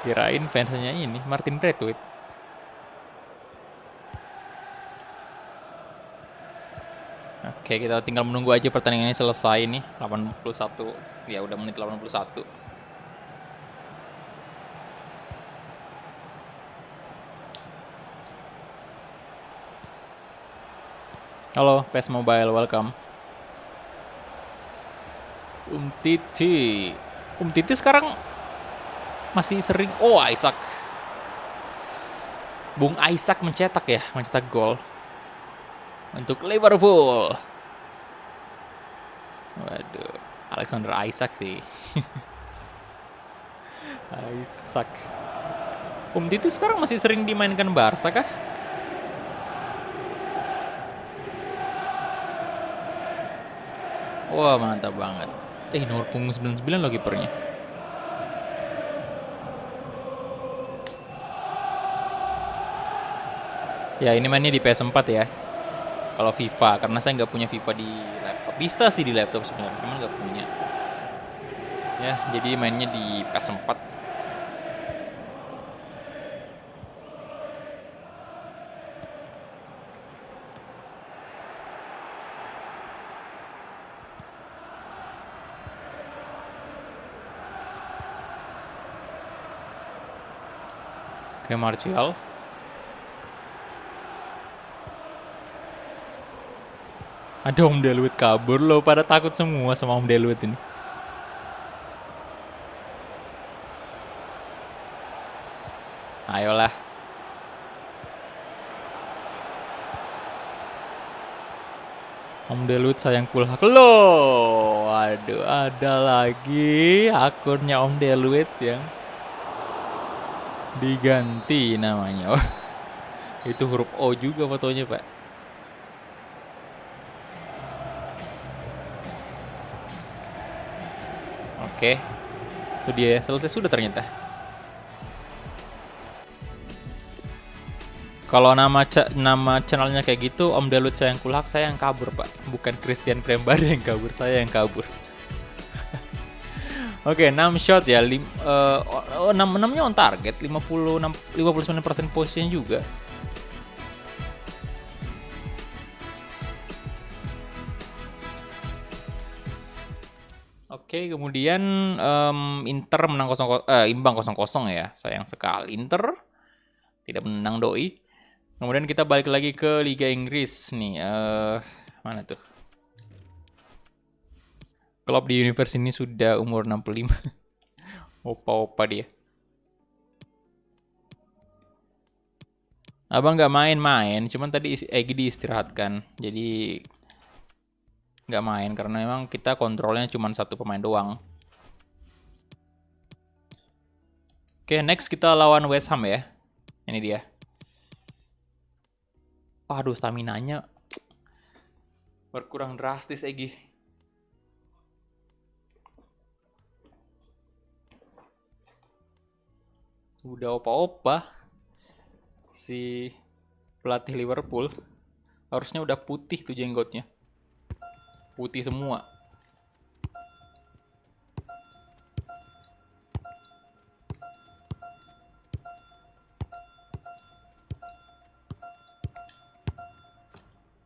Kirain fansnya ini Martin Braithwaite. Oke, kita tinggal menunggu aja pertandingan ini selesai nih. 81. Ya udah menit 81. Halo, PES Mobile, welcome. Titi sekarang masih sering. Oh, Isaac. Bung Isaac mencetak gol untuk Liverpool. Waduh, Alexander Isaac sih. Isaac. Titi sekarang masih sering dimainkan Barca kah? Wah, mantap banget. Nomor punggung 99 loh kipernya. Ya, ini mainnya di PS4 ya. Kalau FIFA, karena saya nggak punya FIFA di laptop. Bisa sih di laptop sebenarnya, cuman nggak punya. Ya, jadi mainnya di PS4. Oke, Martial. Ada Om Deluit kabur loh, pada takut semua sama Om Deluit ini. Ayolah. Om Deluit sayang kulhak loh. Aduh, ada lagi akunnya Om Deluit yang diganti namanya. Oh, itu huruf O juga fotonya, Pak. Oke. Itu dia, selesai sudah ternyata. Kalau nama channelnya kayak gitu, Om Deluit saya yang kulhak, saya yang kabur, Pak. Bukan Christian Prembada yang kabur, saya yang kabur. Oke, 6 shot ya, 6-nya on target, 59% position juga. Oke, kemudian Inter menang imbang 0-0 ya. Sayang sekali Inter tidak menang doi. Kemudian kita balik lagi ke Liga Inggris nih. Mana tuh? Klopp di Universe ini sudah umur 65. Opa-opa dia. Abang nggak main-main, cuman tadi Egy diistirahatkan. Jadi nggak main karena memang kita kontrolnya cuma satu pemain doang. Oke, next kita lawan West Ham ya. Ini dia. Aduh, stamina-nya berkurang drastis Egy. Udah opa-opa si pelatih Liverpool. Harusnya udah putih tuh jenggotnya. Putih semua.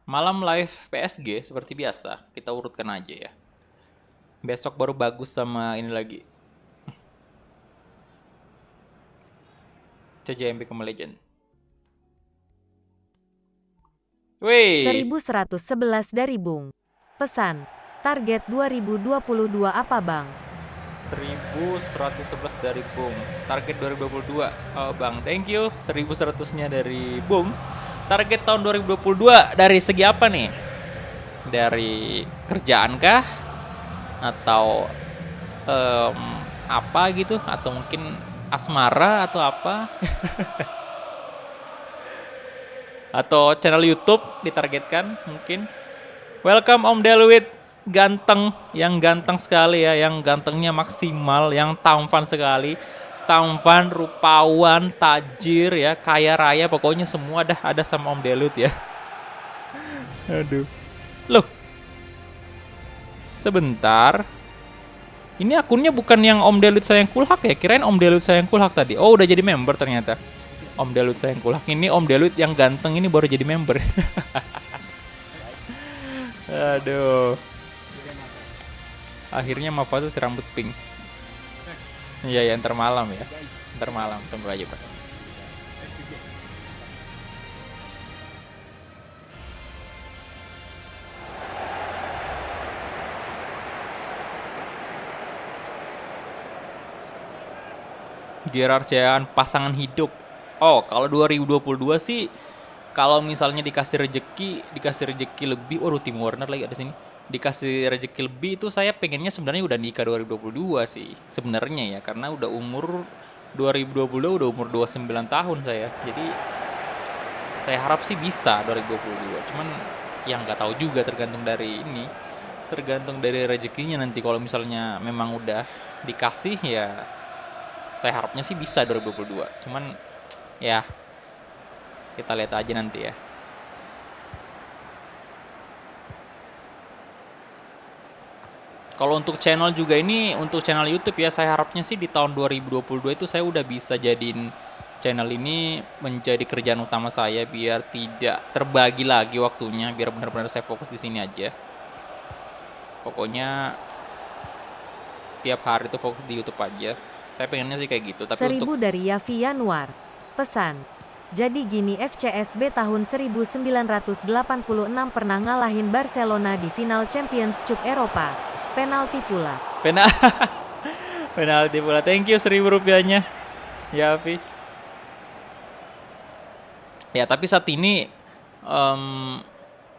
Malam live PSG seperti biasa. Kita urutkan aja ya. Besok baru bagus sama ini lagi. CJMP Mobile Legend. Wih. 1111 dari Bung. Pesan. Target 2022 apa, Bang? 1111 dari Bung. Target 2022. Oh, Bang, thank you. 1100-nya dari Bung. Target tahun 2022 dari segi apa nih? Dari kerjaan kah? Atau apa gitu? Atau mungkin asmara atau apa? Atau channel YouTube ditargetkan mungkin. Welcome Om Deluit, ganteng, yang ganteng sekali ya, yang gantengnya maksimal, yang tampan sekali, tampan, rupawan, tajir ya, kaya raya, pokoknya semua ada sama Om Deluit ya. Aduh, loh, sebentar. Ini akunnya bukan yang Om Deluit sayang kulhak ya? Kirain Om Deluit sayang kulhak tadi. Oh, udah jadi member ternyata. Om Deluit sayang kulhak. Ini Om Deluit yang ganteng ini baru jadi member. Aduh. Akhirnya Mafasa si rambut pink. Iya ya, ntar malam ya. Ntar malam, tunggu aja Pak. Gerard Siahaan pasangan hidup. Oh, kalau 2022 sih, kalau misalnya dikasih rezeki lebih, Tim Warner lagi ada sini. Dikasih rezeki lebih itu saya pengennya sebenarnya udah nikah 2022 sih. Sebenarnya ya, karena udah umur 2022 udah umur 29 tahun saya. Jadi saya harap sih bisa 2022. Cuman yang nggak tahu juga tergantung dari ini. Tergantung dari rezekinya nanti kalau misalnya memang udah dikasih ya saya harapnya sih bisa 2022. Cuman ya kita lihat aja nanti ya. Kalau untuk channel juga ini, untuk channel YouTube ya, saya harapnya sih di tahun 2022 itu saya udah bisa jadiin channel ini menjadi kerjaan utama saya biar tidak terbagi lagi waktunya, biar benar-benar saya fokus di sini aja. Pokoknya tiap hari itu fokus di YouTube aja. Saya pengennya sih kayak gitu. Tapi 1000 untuk dari Yafi Yanuar. Pesan. Jadi gini, FCSB tahun 1986 pernah ngalahin Barcelona di final Champions Cup Eropa. Penalti pula. Penalti pula. Thank you Rp1.000-nya. Ya, Vi. Ya, tapi saat ini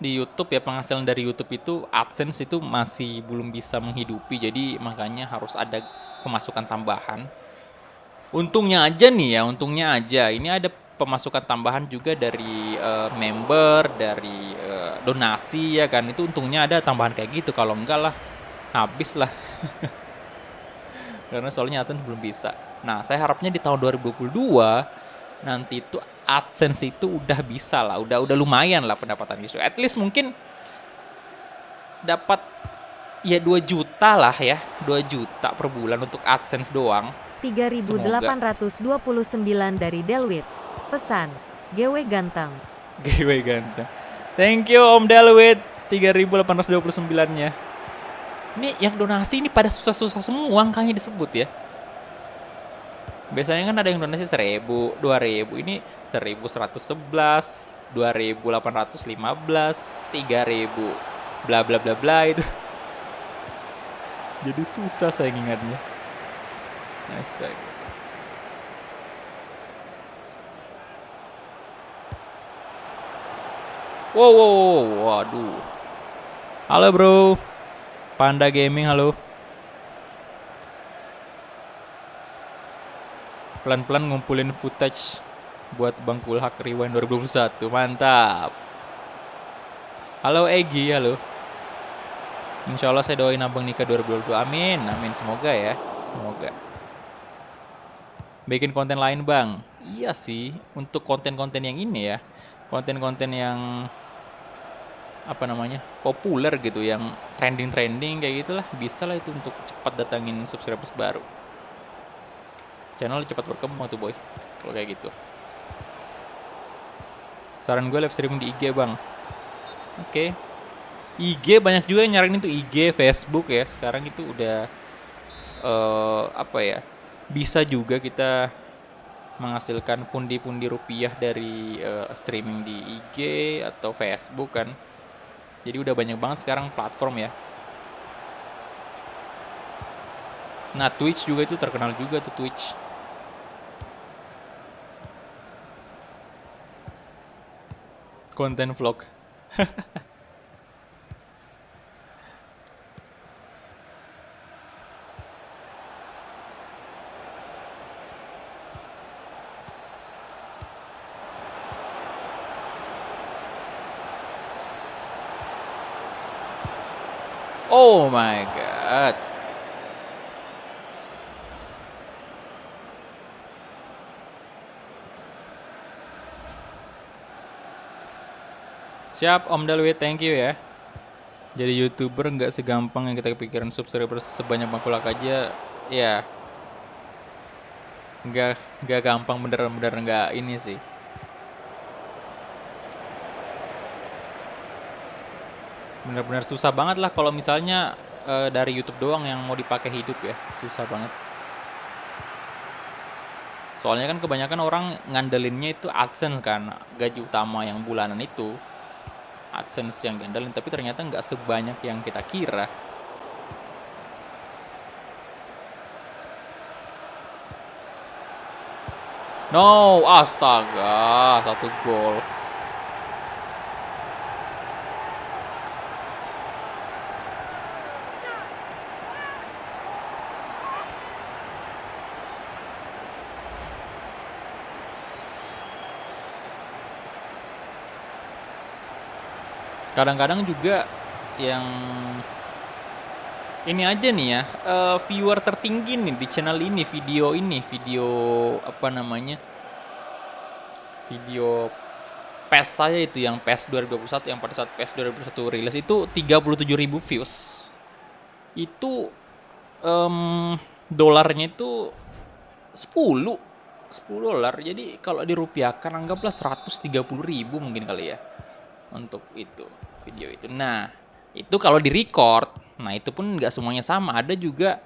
di YouTube ya, penghasilan dari YouTube itu AdSense itu masih belum bisa menghidupi. Jadi makanya harus ada pemasukan tambahan. Untungnya aja nih ya, untungnya aja. Ini ada pemasukan tambahan juga dari member, dari donasi ya kan. Itu untungnya ada tambahan kayak gitu. Kalau enggak lah, habis lah. Karena soalnya AdSense belum bisa. Nah, saya harapnya di tahun 2022 nanti itu AdSense itu udah bisa lah, udah lumayan lah pendapatan gitu. At least mungkin dapat ya 2 juta lah ya, 2 juta per bulan untuk AdSense doang. 3.829 dari Delwit. Pesan, GW ganteng. GW ganteng. Thank you Om Delwit, 3.829-nya. Ini yang donasi ini pada susah-susah semua angkanya disebut ya. Biasanya kan ada yang donasi 1.000, 2.000, ini 1.111, 2.815, 3.000, bla bla bla bla itu. Jadi susah saya ingatnya. Astaga. Wow, waduh. Halo bro, Panda Gaming, halo. Pelan-pelan ngumpulin footage buat Bang Kulhak Rewind 2021, mantap. Halo Egi, halo. Insya Allah saya doain abang nikah 2022, amin, amin, semoga ya, semoga. Bikin konten lain bang, iya sih, untuk konten-konten yang ini ya, konten-konten yang apa namanya populer gitu, yang trending kayak gitulah, bisa lah itu untuk cepat datangin subscribers baru. Channel cepat berkembang tuh boy, kalau kayak gitu. Saran gue live streaming di IG bang. Oke. IG banyak juga yang nyaranin tuh, IG, Facebook ya. Sekarang itu udah apa ya? Bisa juga kita menghasilkan pundi-pundi rupiah dari streaming di IG atau Facebook kan. Jadi udah banyak banget sekarang platform ya. Nah, Twitch juga itu terkenal juga tuh, Twitch. Konten vlog. Oh my god. Siap Om Dalwi, thank you ya. Jadi YouTuber nggak segampang yang kita pikirin, subscriber sebanyak Bangkulak aja ya. Nggak gampang, bener-bener nggak ini sih. Bener-bener susah banget lah kalau misalnya dari YouTube doang yang mau dipakai hidup ya, susah banget. Soalnya kan kebanyakan orang ngandelinnya itu AdSense kan, gaji utama yang bulanan itu AdSense yang ngandelin, tapi ternyata nggak sebanyak yang kita kira. No, astaga, 1 gol. Kadang-kadang juga yang ini aja nih ya, viewer tertinggi nih di channel ini, video apa namanya, video PES saya itu, yang PES 2021, yang pada saat PES 2021 rilis itu 37.000 views. Itu dolarnya itu 10 dolar. Jadi kalau dirupiahkan anggaplah 130.000 mungkin kali ya untuk itu video itu. Nah, itu kalau di record. Nah, itu pun nggak semuanya sama. Ada juga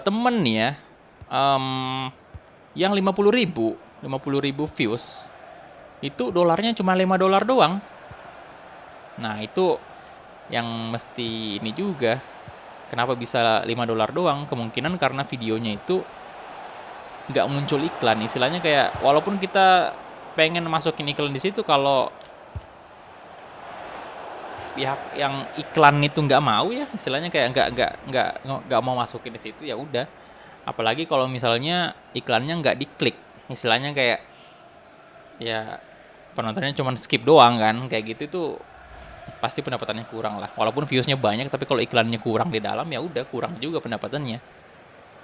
temen nih ya, yang 50.000. 50.000 views, itu dolarnya cuma $5 doang. Nah, itu yang mesti ini juga. Kenapa bisa $5 doang? Kemungkinan karena videonya itu nggak muncul iklan. Istilahnya kayak, walaupun kita pengen masukin iklan di situ, kalau pihak yang iklan itu nggak mau ya, istilahnya kayak nggak mau masukin di situ, ya udah. Apalagi kalau misalnya iklannya nggak diklik, istilahnya kayak ya penontonnya cuma skip doang kan, kayak gitu tuh pasti pendapatannya kurang lah. Walaupun viewsnya banyak, tapi kalau iklannya kurang di dalam, ya udah kurang juga pendapatannya.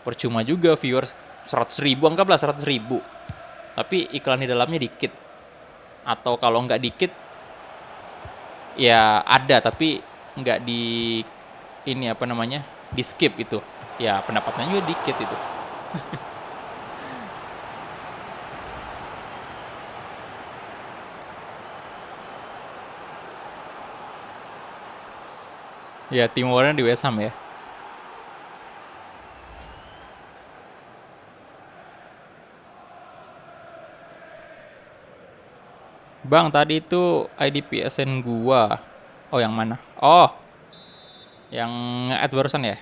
Percuma juga viewers 100.000, anggaplah 100.000, tapi iklan di dalamnya dikit. Atau kalau nggak dikit, ya ada tapi nggak di ini apa namanya, di skip itu, ya pendapatannya juga dikit itu. Ya, Tim Warner di West Ham ya. Bang, tadi itu ID PSN gua. Oh, yang mana? Oh, yang add barusan ya?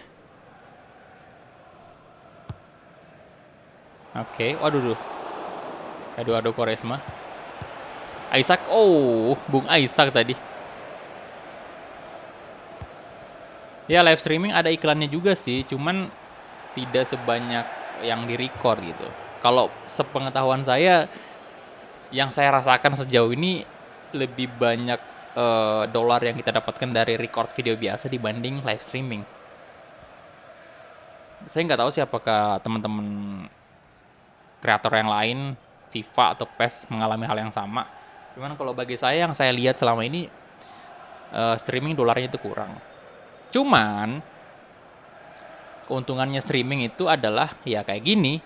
Oke, waduh duh. Aduh Quaresma. Isaac, oh, Bung Isaac tadi. Ya, live streaming ada iklannya juga sih, cuman tidak sebanyak yang di-record gitu. Kalau sepengetahuan saya, yang saya rasakan sejauh ini lebih banyak dolar yang kita dapatkan dari record video biasa dibanding live streaming. Saya nggak tahu sih apakah teman-teman kreator yang lain, FIFA atau PES mengalami hal yang sama. Cuman kalau bagi saya, yang saya lihat selama ini, streaming dolarnya itu kurang. Cuman keuntungannya streaming itu adalah ya kayak gini.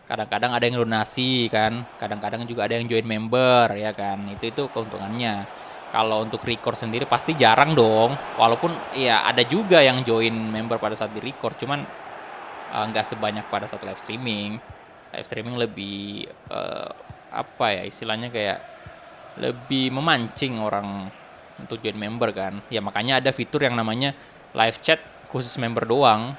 Kadang-kadang ada yang donasi kan, kadang-kadang juga ada yang join member ya kan. Itu keuntungannya. Kalau untuk record sendiri pasti jarang dong. Walaupun ya ada juga yang join member pada saat di record, cuman nggak sebanyak pada saat live streaming. Live streaming lebih apa ya istilahnya, kayak lebih memancing orang untuk join member kan. Ya makanya ada fitur yang namanya live chat khusus member doang.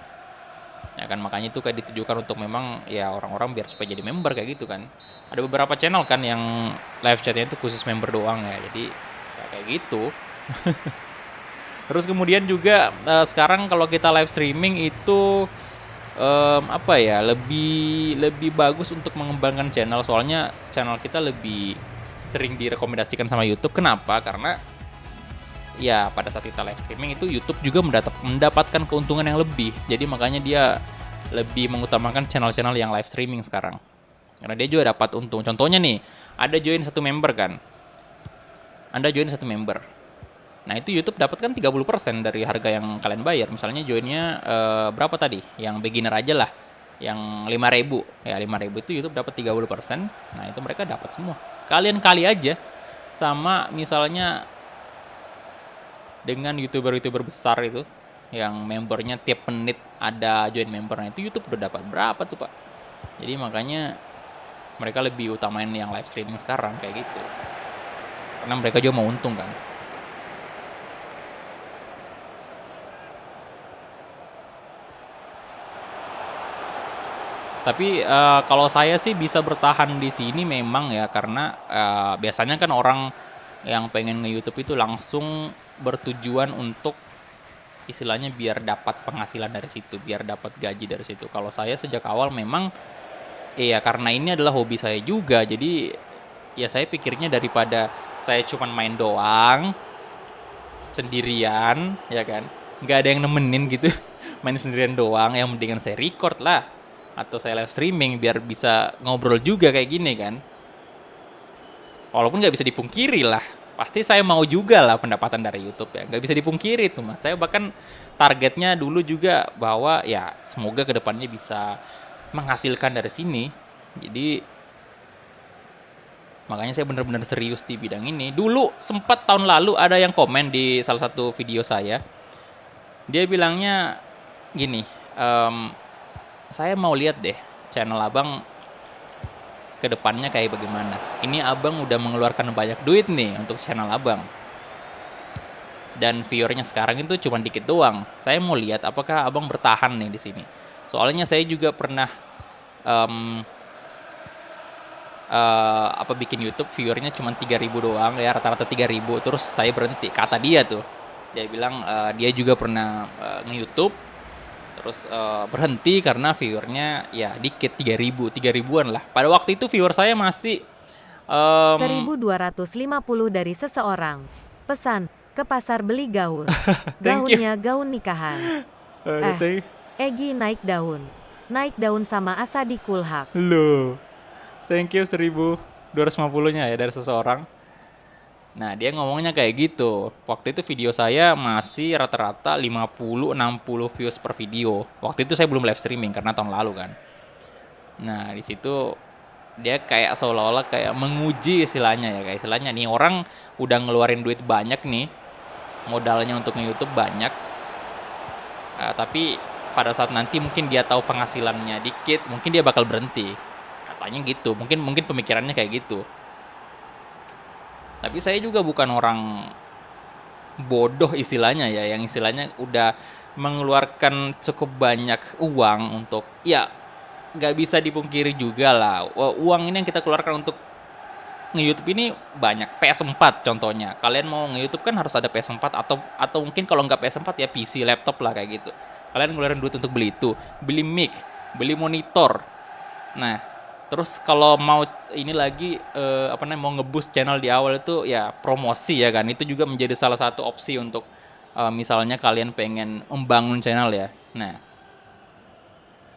Ya kan, makanya itu kayak ditujukan untuk memang ya orang-orang biar supaya jadi member kayak gitu kan. Ada beberapa channel kan yang live chatnya itu khusus member doang ya. Jadi ya kayak gitu. Terus kemudian juga sekarang kalau kita live streaming itu apa ya, lebih bagus untuk mengembangkan channel, soalnya channel kita lebih sering direkomendasikan sama YouTube. Kenapa? Karena ya pada saat kita live streaming itu YouTube juga mendapatkan keuntungan yang lebih. Jadi makanya dia lebih mengutamakan channel-channel yang live streaming sekarang. Karena dia juga dapat untung. Contohnya nih, ada join satu member kan. Anda join satu member. Nah, itu YouTube dapat kan 30% dari harga yang kalian bayar. Misalnya joinnya berapa tadi? Yang beginner aja lah. Yang 5.000. Ya, 5.000 itu YouTube dapat 30%. Nah, itu mereka dapat semua. Kalian kali aja sama misalnya dengan YouTuber-YouTuber besar itu yang membernya tiap menit ada join membernya, itu YouTube udah dapat berapa tuh Pak. Jadi makanya mereka lebih utamain yang live streaming sekarang kayak gitu, karena mereka juga mau untung kan. Tapi kalau saya sih bisa bertahan di sini memang ya, karena biasanya kan orang yang pengen nge-YouTube itu langsung bertujuan untuk istilahnya biar dapat penghasilan dari situ, biar dapat gaji dari situ. Kalau saya sejak awal memang ya karena ini adalah hobi saya juga, jadi ya saya pikirnya daripada saya cuman main doang sendirian ya kan, nggak ada yang nemenin gitu, main sendirian doang, yang mendingan saya record lah atau saya live streaming biar bisa ngobrol juga kayak gini kan. Walaupun nggak bisa dipungkiri lah, pasti saya mau juga lah pendapatan dari YouTube ya, nggak bisa dipungkiri tuh Mas. Saya bahkan targetnya dulu juga bahwa ya semoga kedepannya bisa menghasilkan dari sini. Jadi makanya saya benar-benar serius di bidang ini. Dulu sempat tahun lalu ada yang komen di salah satu video saya, dia bilangnya gini, saya mau lihat deh channel abang kedepannya kayak bagaimana. Ini abang udah mengeluarkan banyak duit nih untuk channel abang. Dan viewernya sekarang itu cuma dikit doang. Saya mau lihat apakah abang bertahan nih di sini. Soalnya saya juga pernah bikin YouTube viewernya cuma 3.000 doang ya, rata-rata 3.000, terus saya berhenti. Kata dia tuh, dia bilang dia juga pernah nge-YouTube terus berhenti karena viewernya ya dikit, 3.000-an lah. Pada waktu itu viewer saya masih 1.250 dari seseorang. Pesan, ke pasar beli gaun. Thank you. Gaunnya gaun nikahan. Egi naik daun. Naik daun sama Asadi Kulhak. Loh, thank you 1.250-nya ya dari seseorang. Nah, dia ngomongnya kayak gitu. Waktu itu video saya masih rata-rata 50-60 views per video. Waktu itu saya belum live streaming karena tahun lalu kan. Nah, di situ dia kayak seolah-olah kayak menguji istilahnya ya, kayak istilahnya nih orang udah ngeluarin duit banyak nih, modalnya untuk nge-YouTube banyak. Tapi pada saat nanti mungkin dia tahu penghasilannya dikit, mungkin dia bakal berhenti. Katanya gitu. Mungkin pemikirannya kayak gitu. Tapi saya juga bukan orang bodoh istilahnya ya, yang istilahnya udah mengeluarkan cukup banyak uang untuk, ya nggak bisa dipungkiri juga lah, uang ini yang kita keluarkan untuk nge-YouTube ini banyak. PS4 contohnya, kalian mau nge-YouTube kan harus ada PS4 atau mungkin kalau nggak PS4 ya PC, laptop lah kayak gitu. Kalian ngeluarin duit untuk beli itu, beli mic, beli monitor. Nah, terus kalau mau ini lagi mau nge-boost channel di awal itu ya promosi ya kan. Itu juga menjadi salah satu opsi untuk misalnya kalian pengen membangun channel ya. Nah,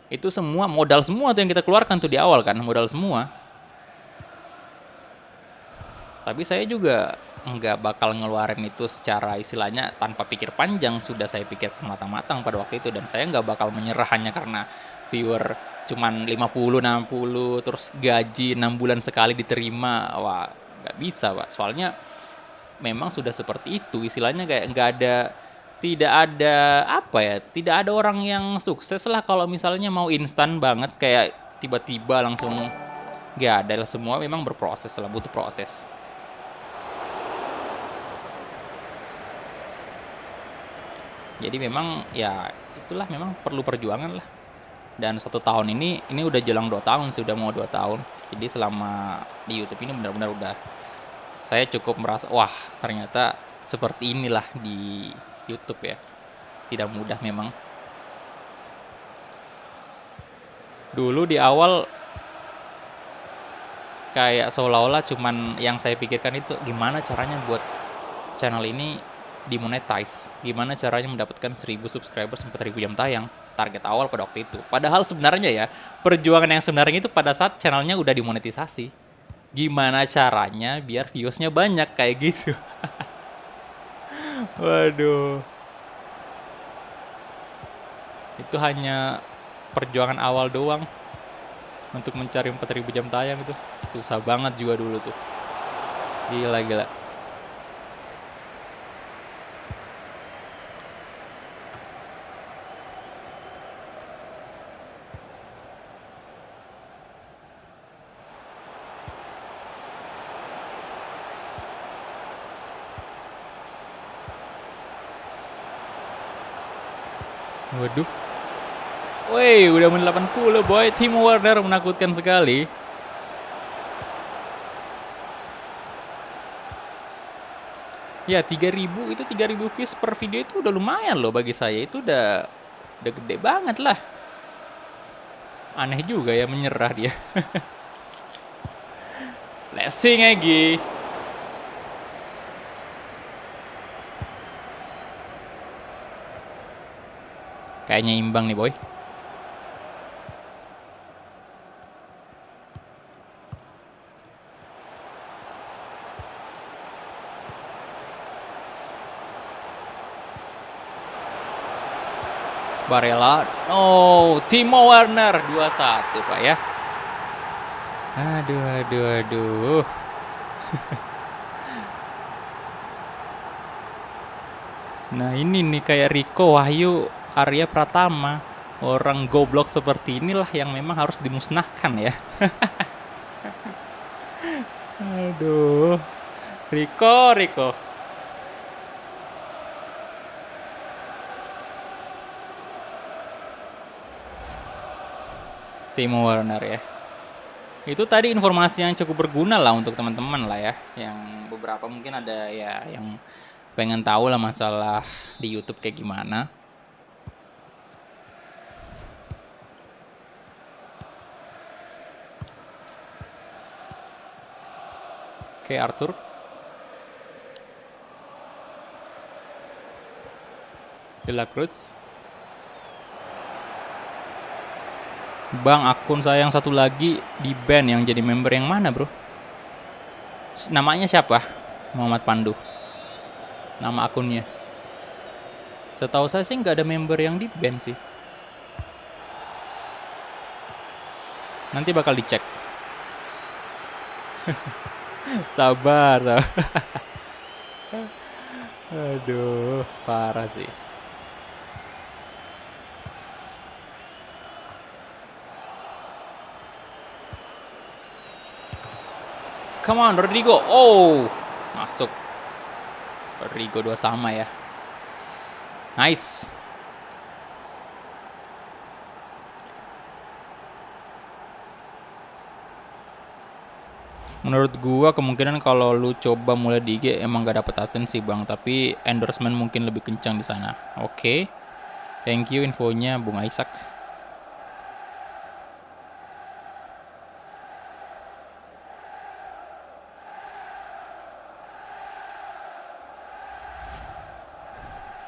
itu semua modal semua tuh yang kita keluarkan tuh di awal kan, modal semua. Tapi saya juga nggak bakal ngeluarin itu secara istilahnya tanpa pikir panjang. Sudah saya pikirkan matang-matang pada waktu itu, dan saya nggak bakal menyerah hanya karena viewer cuman 50-60 terus gaji 6 bulan sekali diterima. Wah, nggak bisa Pak, soalnya memang sudah seperti itu istilahnya, kayak tidak ada orang yang sukses lah kalau misalnya mau instan banget kayak tiba-tiba langsung. Nggak ada lah, semua memang berproses lah, butuh proses. Jadi memang ya itulah, memang perlu perjuangan lah. Dan 1 tahun ini udah jelang 2 tahun sih, udah mau 2 tahun. Jadi selama di YouTube ini benar-benar udah saya cukup merasa, wah ternyata seperti inilah di YouTube ya. Tidak mudah memang. Dulu di awal kayak seolah-olah cuman yang saya pikirkan itu gimana caranya buat channel ini dimonetize, gimana caranya mendapatkan 1.000 subscriber, 4.000 jam tayang. Target awal pada waktu itu. Padahal sebenarnya ya, perjuangan yang sebenarnya itu pada saat channelnya udah dimonetisasi. Gimana caranya biar viewsnya banyak kayak gitu. Waduh. Itu hanya perjuangan awal doang untuk mencari 4.000 jam tayang itu. Susah banget juga dulu tuh. Gila. Waduh. Woi, udah menit 80 boy. Timo Werner menakutkan sekali. Ya 3.000 itu 3.000 views per video itu udah lumayan loh bagi saya. Itu udah gede banget lah. Aneh juga ya menyerah dia. Blessing lagi. Kayaknya imbang nih boy. Barella. Oh, Timo Werner 2-1 Pak ya. Aduh. Nah ini nih kayak Rico Wahyu Arya Pratama, orang goblok seperti inilah yang memang harus dimusnahkan ya. Aduh. Rico. Timo Werner ya. Itu tadi informasi yang cukup berguna lah untuk teman-teman lah ya. Yang beberapa mungkin ada ya yang pengen tahu lah masalah di YouTube kayak gimana. Oke, Arthur. De La Cruz. Bang, akun saya yang satu lagi di ban yang jadi member yang mana, bro? Namanya siapa? Muhammad Pandu. Nama akunnya. Setahu saya sih nggak ada member yang di ban sih. Nanti bakal dicek. Sabar. Aduh, parah sih. Come on, Rodrigo. Oh, masuk. Rodrigo 2 sama ya. Nice. Menurut gua kemungkinan kalau lu coba mulai di IG emang gak dapet AdSense sih bang, tapi endorsement mungkin lebih kencang di sana. Oke. Thank you infonya Bung Isaac.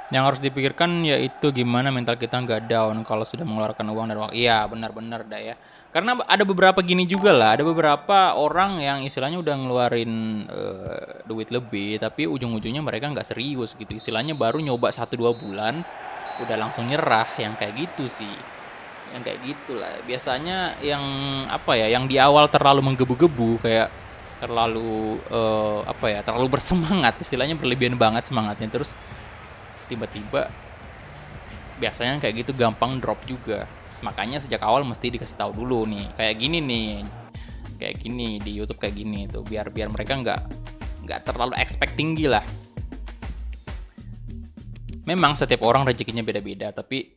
Yang harus dipikirkan yaitu gimana mental kita nggak down kalau sudah mengeluarkan uang dan waktu. Iya benar-benar dah ya. Karena ada beberapa gini juga lah, ada beberapa orang yang istilahnya udah ngeluarin duit lebih, tapi ujung-ujungnya mereka nggak serius gitu. Istilahnya baru nyoba 1-2 bulan, udah langsung nyerah, yang kayak gitu sih. Yang kayak gitulah. Biasanya yang apa ya, yang di awal terlalu menggebu-gebu, kayak terlalu terlalu bersemangat, istilahnya berlebihan banget semangatnya, terus tiba-tiba biasanya kayak gitu gampang drop juga. Makanya sejak awal mesti dikasih tahu dulu nih, kayak gini nih, kayak gini di YouTube kayak gini tuh, biar mereka nggak terlalu expect tinggi lah. Memang setiap orang rezekinya beda-beda, tapi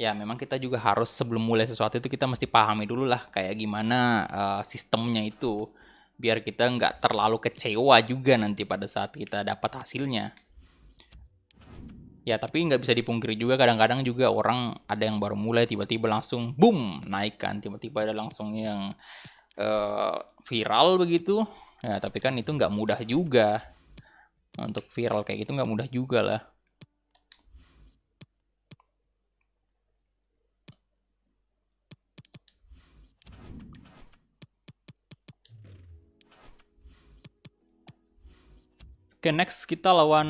ya memang kita juga harus sebelum mulai sesuatu itu kita mesti pahami dulu lah kayak gimana sistemnya itu, biar kita nggak terlalu kecewa juga nanti pada saat kita dapat hasilnya. Ya tapi nggak bisa dipungkiri juga kadang-kadang juga orang ada yang baru mulai tiba-tiba langsung boom naik kan, tiba-tiba ada langsung yang viral begitu ya, tapi kan itu nggak mudah juga untuk viral kayak gitu, nggak mudah juga lah. Oke, next kita lawan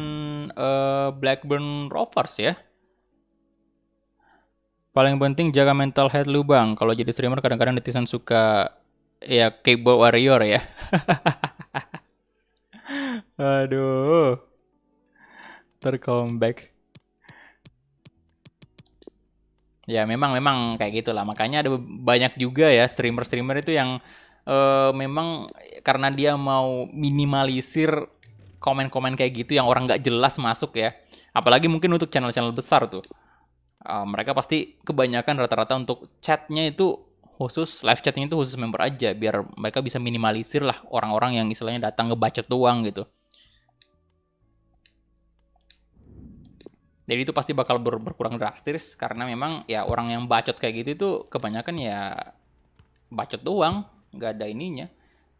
Blackburn Rovers ya. Paling penting jaga mental health lu bang. Kalau jadi streamer kadang-kadang netizen suka ya keyboard warrior ya. Aduh. Tercomeback. Ya memang kayak gitulah. Makanya ada banyak juga ya streamer itu yang memang karena dia mau minimalisir komen-komen kayak gitu yang orang nggak jelas masuk ya. Apalagi mungkin untuk channel-channel besar tuh. Mereka pasti kebanyakan rata-rata untuk chatnya itu khusus, live chatnya itu khusus member aja. Biar mereka bisa minimalisir lah orang-orang yang istilahnya datang ngebacot doang gitu. Jadi itu pasti bakal berkurang drastis. Karena memang ya orang yang bacot kayak gitu itu kebanyakan ya bacot doang. Nggak ada ininya.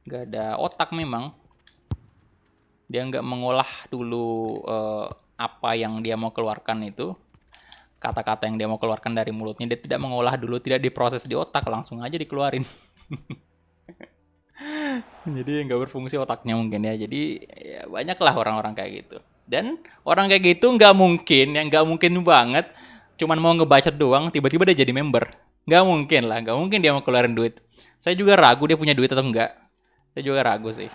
Nggak ada otak memang. Dia nggak mengolah dulu apa yang dia mau keluarkan itu, kata-kata yang dia mau keluarkan dari mulutnya, dia tidak mengolah dulu, tidak diproses di otak, langsung aja dikeluarin. Jadi nggak berfungsi otaknya mungkin ya. Jadi ya banyaklah orang-orang kayak gitu. Dan orang kayak gitu nggak mungkin banget cuman mau ngebacot doang tiba-tiba dia jadi member. Nggak mungkin lah, nggak mungkin dia mau keluarin duit. Saya juga ragu dia punya duit atau enggak. Saya juga ragu sih.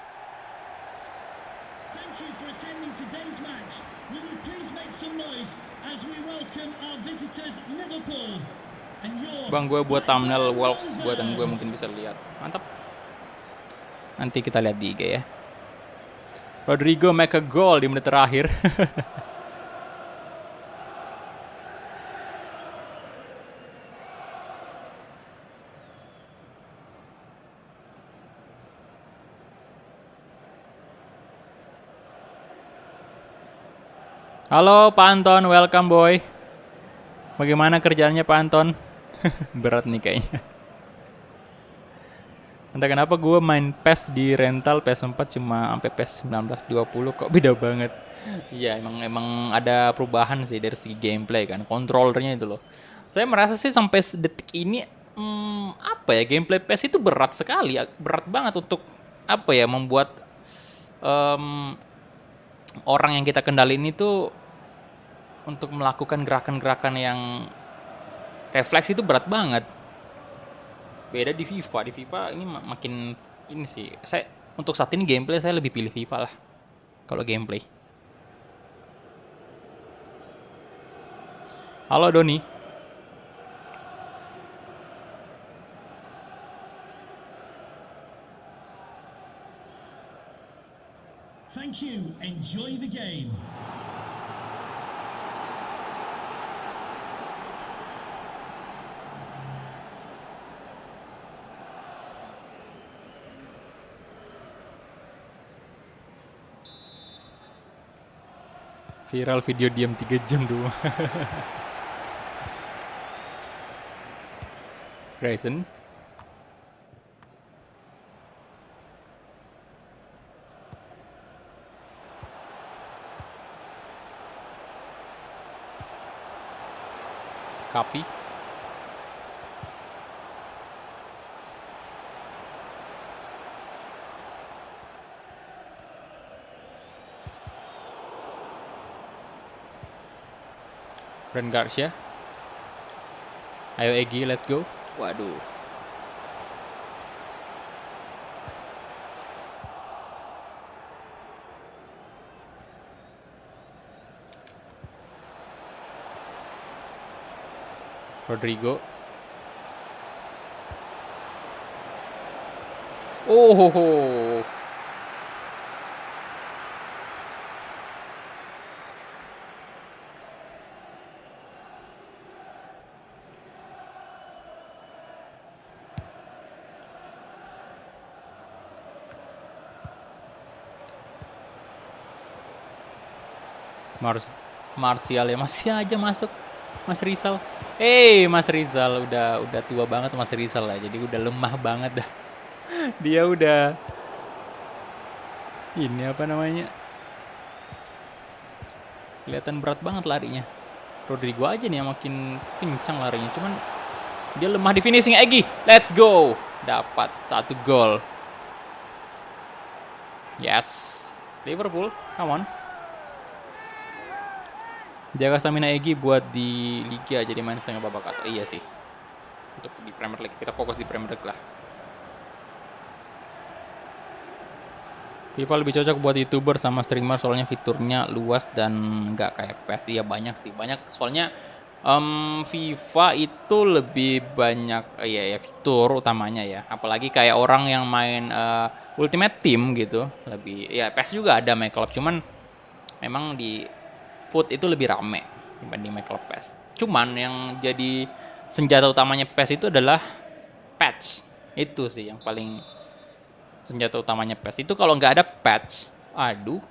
Bang, gue buat thumbnail Wolves buatan gue mungkin bisa lihat. Mantap. Nanti kita lihat di IG ya. Rodrigo make a goal di menit terakhir. Halo Pak Anton, welcome boy. Bagaimana kerjaannya Pak Anton? Berat nih kayaknya. Entah kenapa gue main PES di rental PS4 cuma sampai PES 1920 kok beda banget. Iya emang ada perubahan sih dari segi gameplay kan, controllernya itu loh. Saya merasa sih sampai detik ini apa ya, gameplay PES itu berat sekali, berat banget untuk apa ya, membuat orang yang kita kendalin itu untuk melakukan gerakan-gerakan yang refleks itu berat banget. Beda di FIFA. Di FIFA ini makin ini sih. Saya untuk saat ini gameplay saya lebih pilih FIFA lah kalau gameplay. Halo Doni. Thank you. Enjoy the game. Viral video diam 3 jam dulu. Grayson. Copy. Brand Garcia. Ayo Egi, let's go. Waduh. Rodrigo. Oh, ho, ho. Martial ya masih aja masuk. Mas Rizal. Mas Rizal udah tua banget Mas Rizal lah. Jadi udah lemah banget dah. Dia udah ini apa namanya? Kelihatan berat banget larinya. Rodrigo aja nih yang makin kencang larinya. Cuman dia lemah di finishing. Egi, let's go. Dapat 1 gol. Yes. Liverpool, come on. Jaga stamina Egi buat di Liga jadi main setengah babak atau iya sih. Untuk di Premier League kita fokus di Premier League lah. FIFA lebih cocok buat YouTuber sama streamer soalnya fiturnya luas dan nggak kayak PES. Iya banyak sih, banyak soalnya FIFA itu lebih banyak ya fitur utamanya ya. Apalagi kayak orang yang main Ultimate Team gitu, lebih ya PES juga ada My Club cuman memang di Foot itu lebih rame dibanding My Club PES. Cuman yang jadi senjata utamanya PES itu adalah patch. Itu sih yang paling senjata utamanya PES. Itu kalau nggak ada patch, aduh,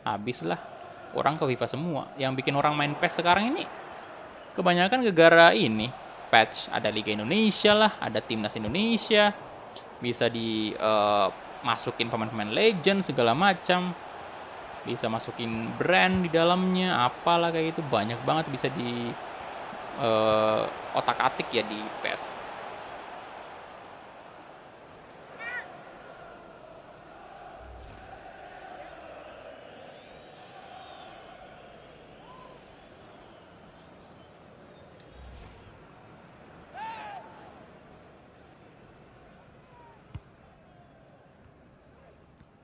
habis lah. Orang ke FIFA semua. Yang bikin orang main PES sekarang ini kebanyakan gara-gara ini patch. Ada Liga Indonesia lah, ada Timnas Indonesia, bisa dimasukin pemain-pemain legend segala macam. Bisa masukin brand di dalamnya, apalah kayak gitu, banyak banget bisa di otak-atik ya di PES.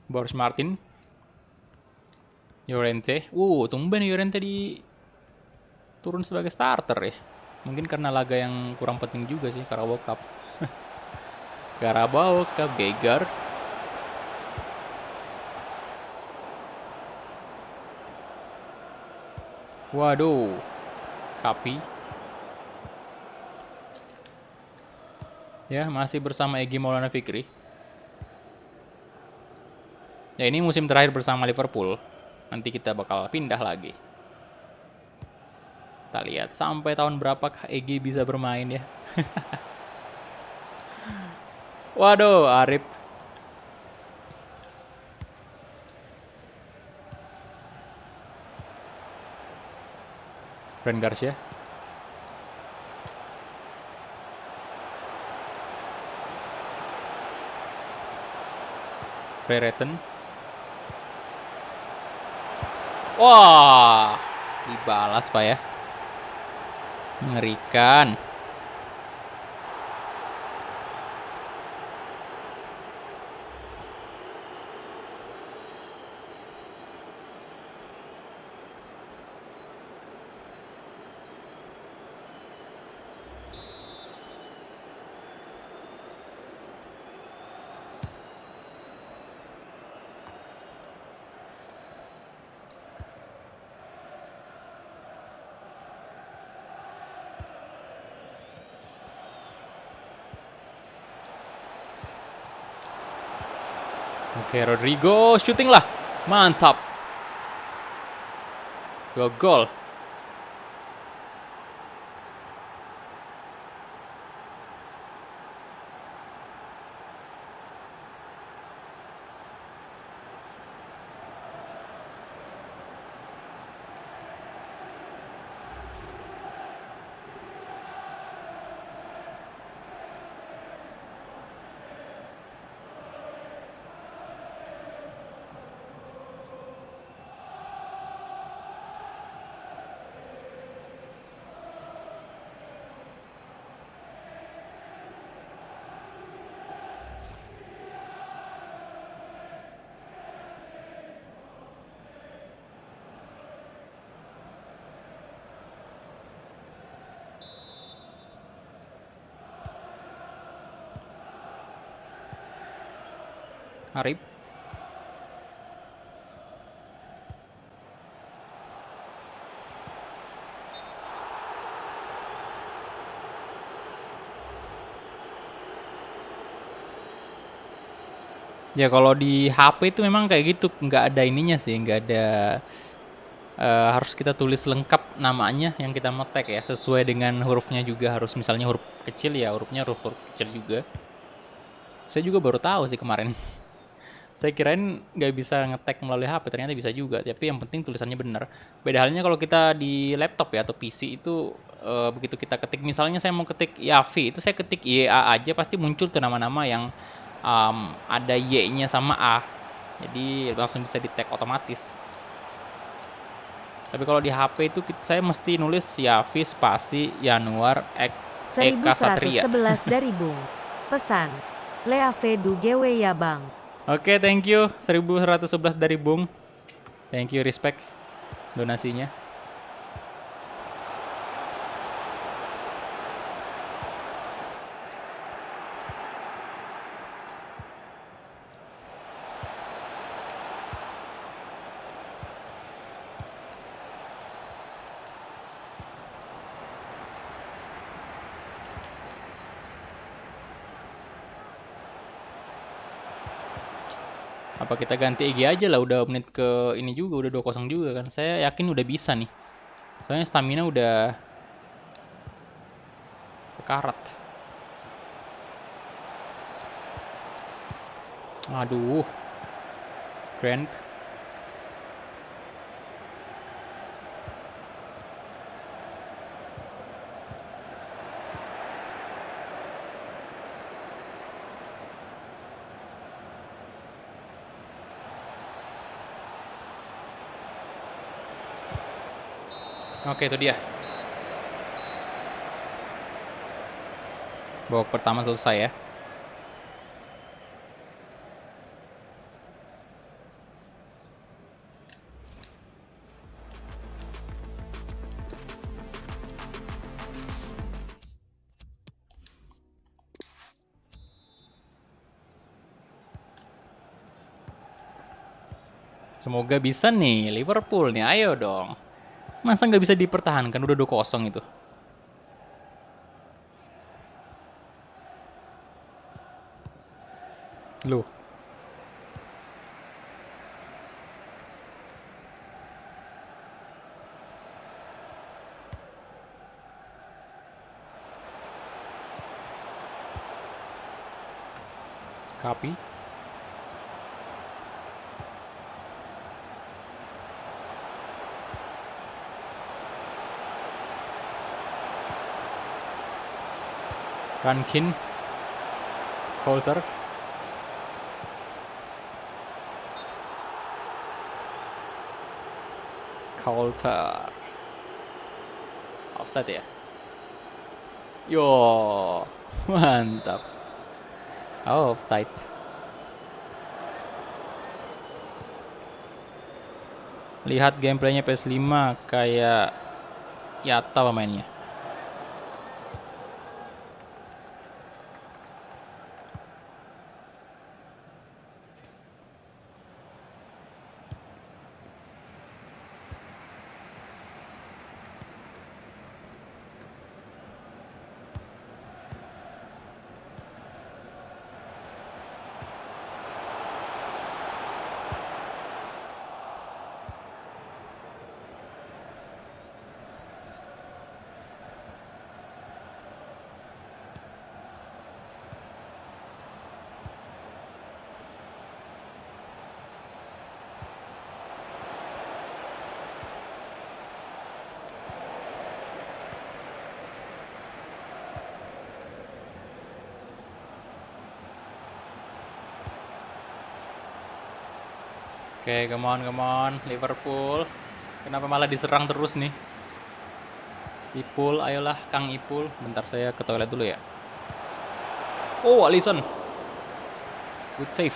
Boris Martin. Llorente. Tumben Llorente turun sebagai starter ya. Mungkin karena laga yang kurang penting juga sih, Carabao Cup. Carabao Cup, Geiger. Waduh. Kapi. Ya, masih bersama Egy Maulana Fikri. Ya, ini musim terakhir bersama Liverpool. Nanti kita bakal pindah lagi. Kita lihat sampai tahun berapakah Egy bisa bermain ya. Waduh, Arif. Fran Garcia. Brereton. Wah, dibalas Pak ya. Mengerikan. Oke, Rodrigo shooting lah. Mantap. 2 gol. Arif. Ya kalau di HP itu memang kayak gitu, nggak ada ininya sih, nggak ada harus kita tulis lengkap namanya yang kita mau tag ya, sesuai dengan hurufnya juga harus, misalnya huruf kecil ya hurufnya huruf kecil juga. Saya juga baru tahu sih kemarin. Saya kirain nggak bisa ngetek melalui HP, ternyata bisa juga. Tapi yang penting tulisannya benar. Beda halnya kalau kita di laptop ya atau PC itu begitu kita ketik, misalnya saya mau ketik Yavi, itu saya ketik YA aja pasti muncul tuh nama-nama yang ada Y-nya sama A. Jadi langsung bisa di tag otomatis. Tapi kalau di HP itu saya mesti nulis Yavi spasi Yanuar Eka Satria. 1111 dari Bung. Pesan. Leave du Gewe ya Bang. Oke, thank you. 1111 dari Bung. Thank you, respect donasinya. Apa kita ganti EG aja lah, udah menit ke ini juga, udah 2-0 juga kan. Saya yakin udah bisa nih. Soalnya stamina udah sekarat. Aduh. Grant. Oke, itu dia. Babak pertama selesai ya. Semoga bisa nih Liverpool nih, ayo dong. Masa nggak bisa dipertahankan? Udah 2-0 itu. Loh. Copy. Rankin. Coulter. Coulter. Offside ya? Yo, mantap. Oh, offside. Lihat gameplaynya PS5 kayak Yata pemainnya. Oke, come on, Liverpool. Kenapa malah diserang terus nih? Ipul, ayolah Kang Ipul. Bentar saya ke toilet dulu ya. Oh, Alisson. Good save.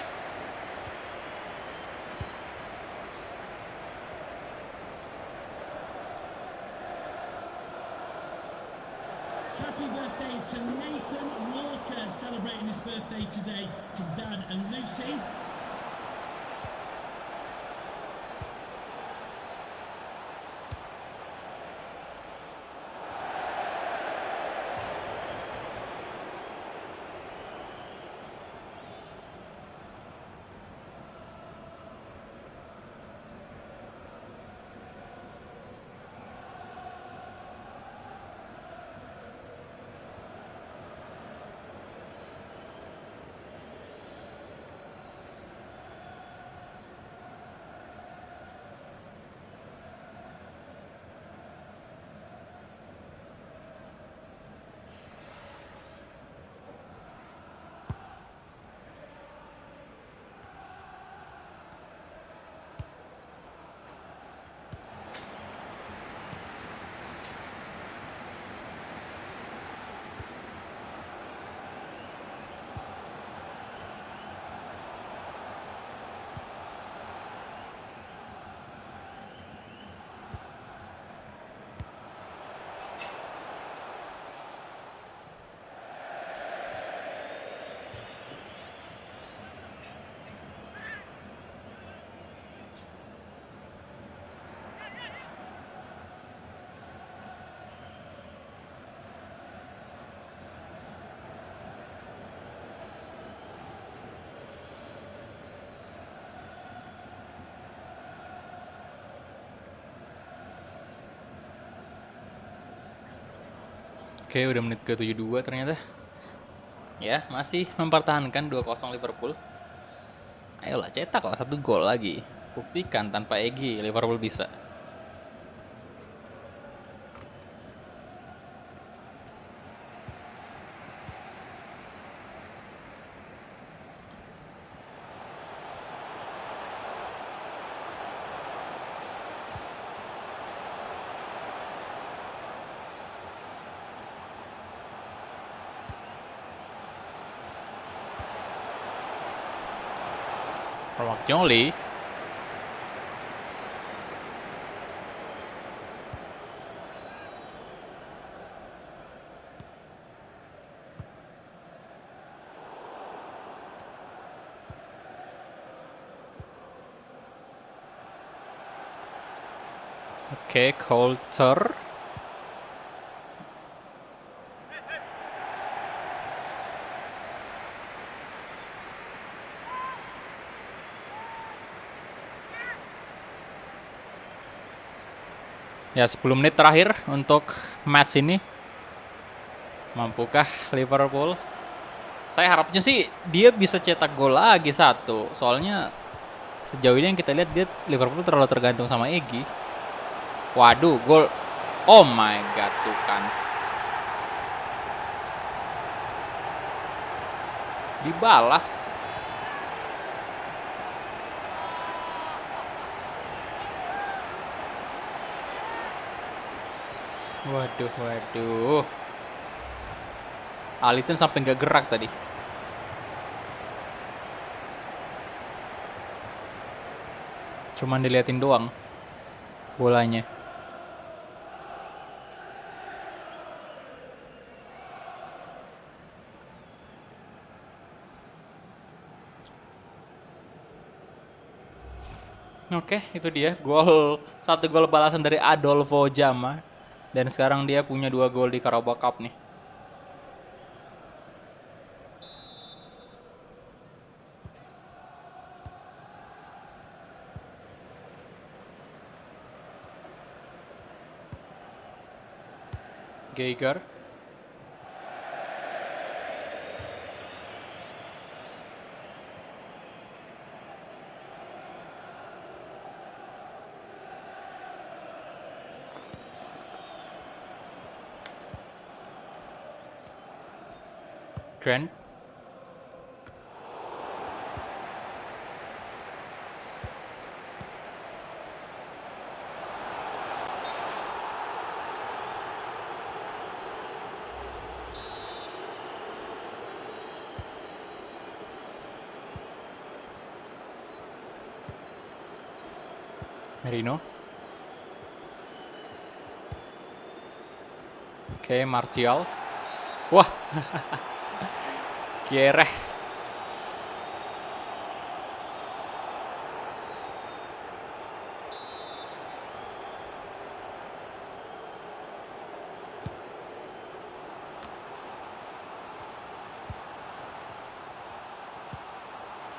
Happy birthday to Nathan Walker, celebrating his birthday today from Dad and Lucy. Oke, udah menit ke 72 ternyata. Ya, masih mempertahankan 2-0 Liverpool. Ayolah, cetaklah 1 gol lagi. Buktikan tanpa Egy Liverpool bisa. Romagnoli. Oke, Coulter. Ya, 10 menit terakhir untuk match ini. Mampukah Liverpool? Saya harapnya sih dia bisa cetak gol lagi satu. Soalnya sejauh ini yang kita lihat dia Liverpool terlalu tergantung sama Egy. Waduh, gol. Oh my god, tuh kan. Dibalas. Waduh, waduh. Alisson sampai nggak gerak tadi. Cuman diliatin doang bolanya. Oke, itu dia gol, satu gol balasan dari Adolfo Jama. Dan sekarang dia punya 2 gol di Carabao Cup nih. Geiger. Grant. Merino. Oke, Martial. Wah. Kiereh.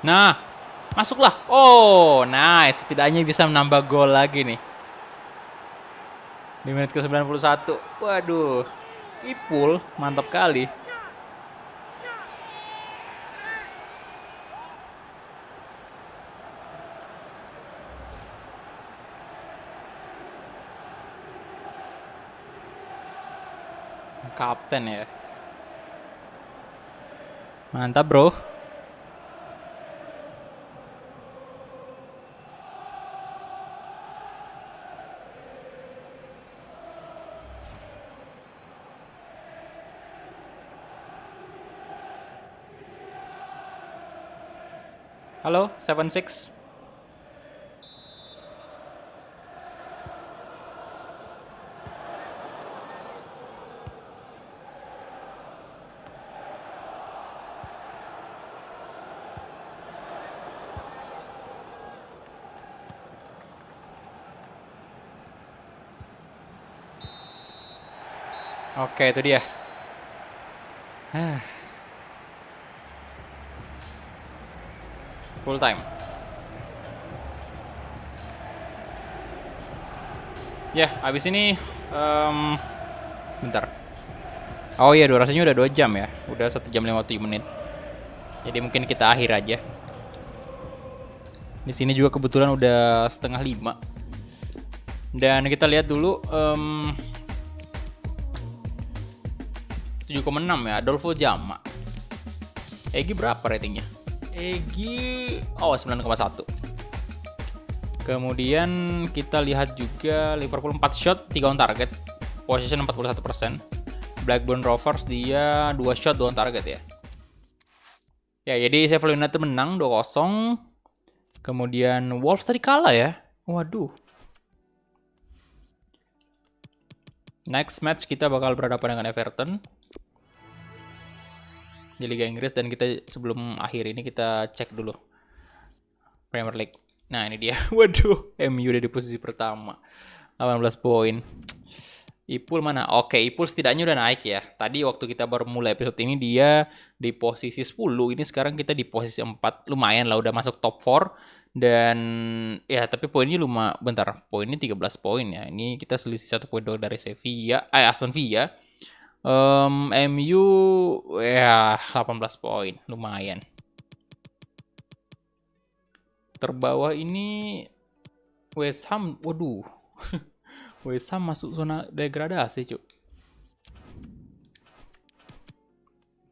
Nah, masuklah. Oh, nice. Setidaknya bisa menambah gol lagi nih. Di menit ke-91. Waduh. Ipul, mantap kali. Kapten ya. Mantap, bro. Halo, 76. Oke, itu dia. Full time. Ya, abis ini bentar. Oh iya, durasinya udah 2 jam ya. Udah 1 jam 57 menit. Jadi mungkin kita akhir aja. Di sini juga kebetulan udah 4:30. Dan kita lihat dulu 7,6 ya, Adolfo Jama. Egy berapa ratingnya? Egy 9,1. Kemudian kita lihat juga Liverpool 4 shot, 3 on target. Possession 41%. Blackburn Rovers dia 2 shot, 2 on target ya. Ya, jadi Sheffield United menang 2-0. Kemudian Wolves tadi kalah ya. Waduh. Next match kita bakal berhadapan dengan Everton di Liga Inggris, dan kita sebelum akhir ini kita cek dulu Premier League. Nah, ini dia. Waduh, MU udah di posisi pertama. 18 poin. Ipul mana? Oke, Ipul setidaknya udah naik ya. Tadi waktu kita baru mulai episode ini dia di posisi 10. Ini sekarang kita di posisi 4. Lumayan lah udah masuk top 4. Dan ya tapi poinnya bentar. Poinnya 13 poin ya. Ini kita selisih 1 poin doang dari Aston Villa. MU ya 18 poin. Lumayan. Terbawah ini West Ham. Waduh. West Ham masuk zona degradasi, cuk.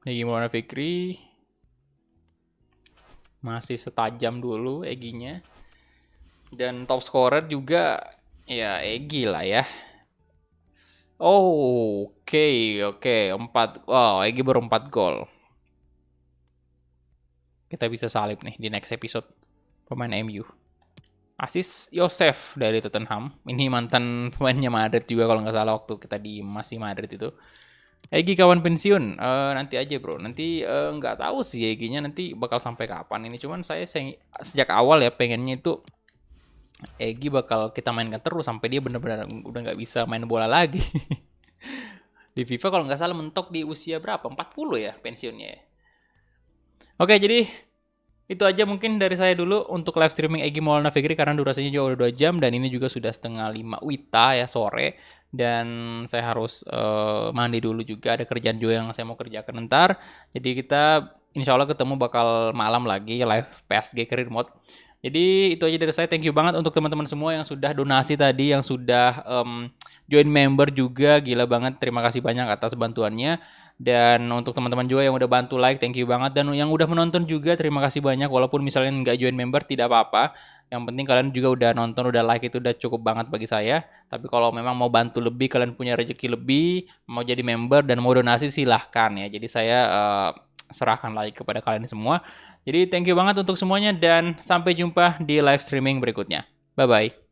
Egy Maulana Fikri masih setajam dulu Egynya. Dan top scorer juga ya Egy lah ya. Oh, oke. 4. Wow, Egy baru 4 gol. Kita bisa salib nih di next episode pemain MU. Asis Yosef dari Tottenham. Ini mantan pemainnya Madrid juga kalau nggak salah waktu kita masih Madrid itu. Egy kawan pensiun. Nanti aja bro. Nanti nggak tahu sih Egy-nya nanti bakal sampai kapan ini. Cuman saya sejak awal ya pengennya itu Egy bakal kita mainkan terus sampai dia benar-benar udah nggak bisa main bola lagi. Di FIFA kalau nggak salah mentok di usia berapa? 40 ya pensiunnya ya. Oke, jadi itu aja mungkin dari saya dulu untuk live streaming Egy Maulana Fikri karena durasinya juga udah 2 jam dan ini juga sudah setengah 5 WITA ya sore dan saya harus mandi dulu juga, ada kerjaan juga yang saya mau kerjakan ntar. Jadi kita insya Allah ketemu bakal malam lagi live PSG Career Mode. Jadi itu aja dari saya, thank you banget untuk teman-teman semua yang sudah donasi tadi, yang sudah join member juga, gila banget, terima kasih banyak atas bantuannya. Dan untuk teman-teman juga yang udah bantu like, thank you banget. Dan yang udah menonton juga, terima kasih banyak. Walaupun misalnya nggak join member, tidak apa-apa. Yang penting kalian juga udah nonton, udah like, itu udah cukup banget bagi saya. Tapi kalau memang mau bantu lebih, kalian punya rezeki lebih, mau jadi member dan mau donasi, silahkan ya. Jadi saya serahkan lagi kepada kalian semua. Jadi thank you banget untuk semuanya dan sampai jumpa di live streaming berikutnya. Bye-bye.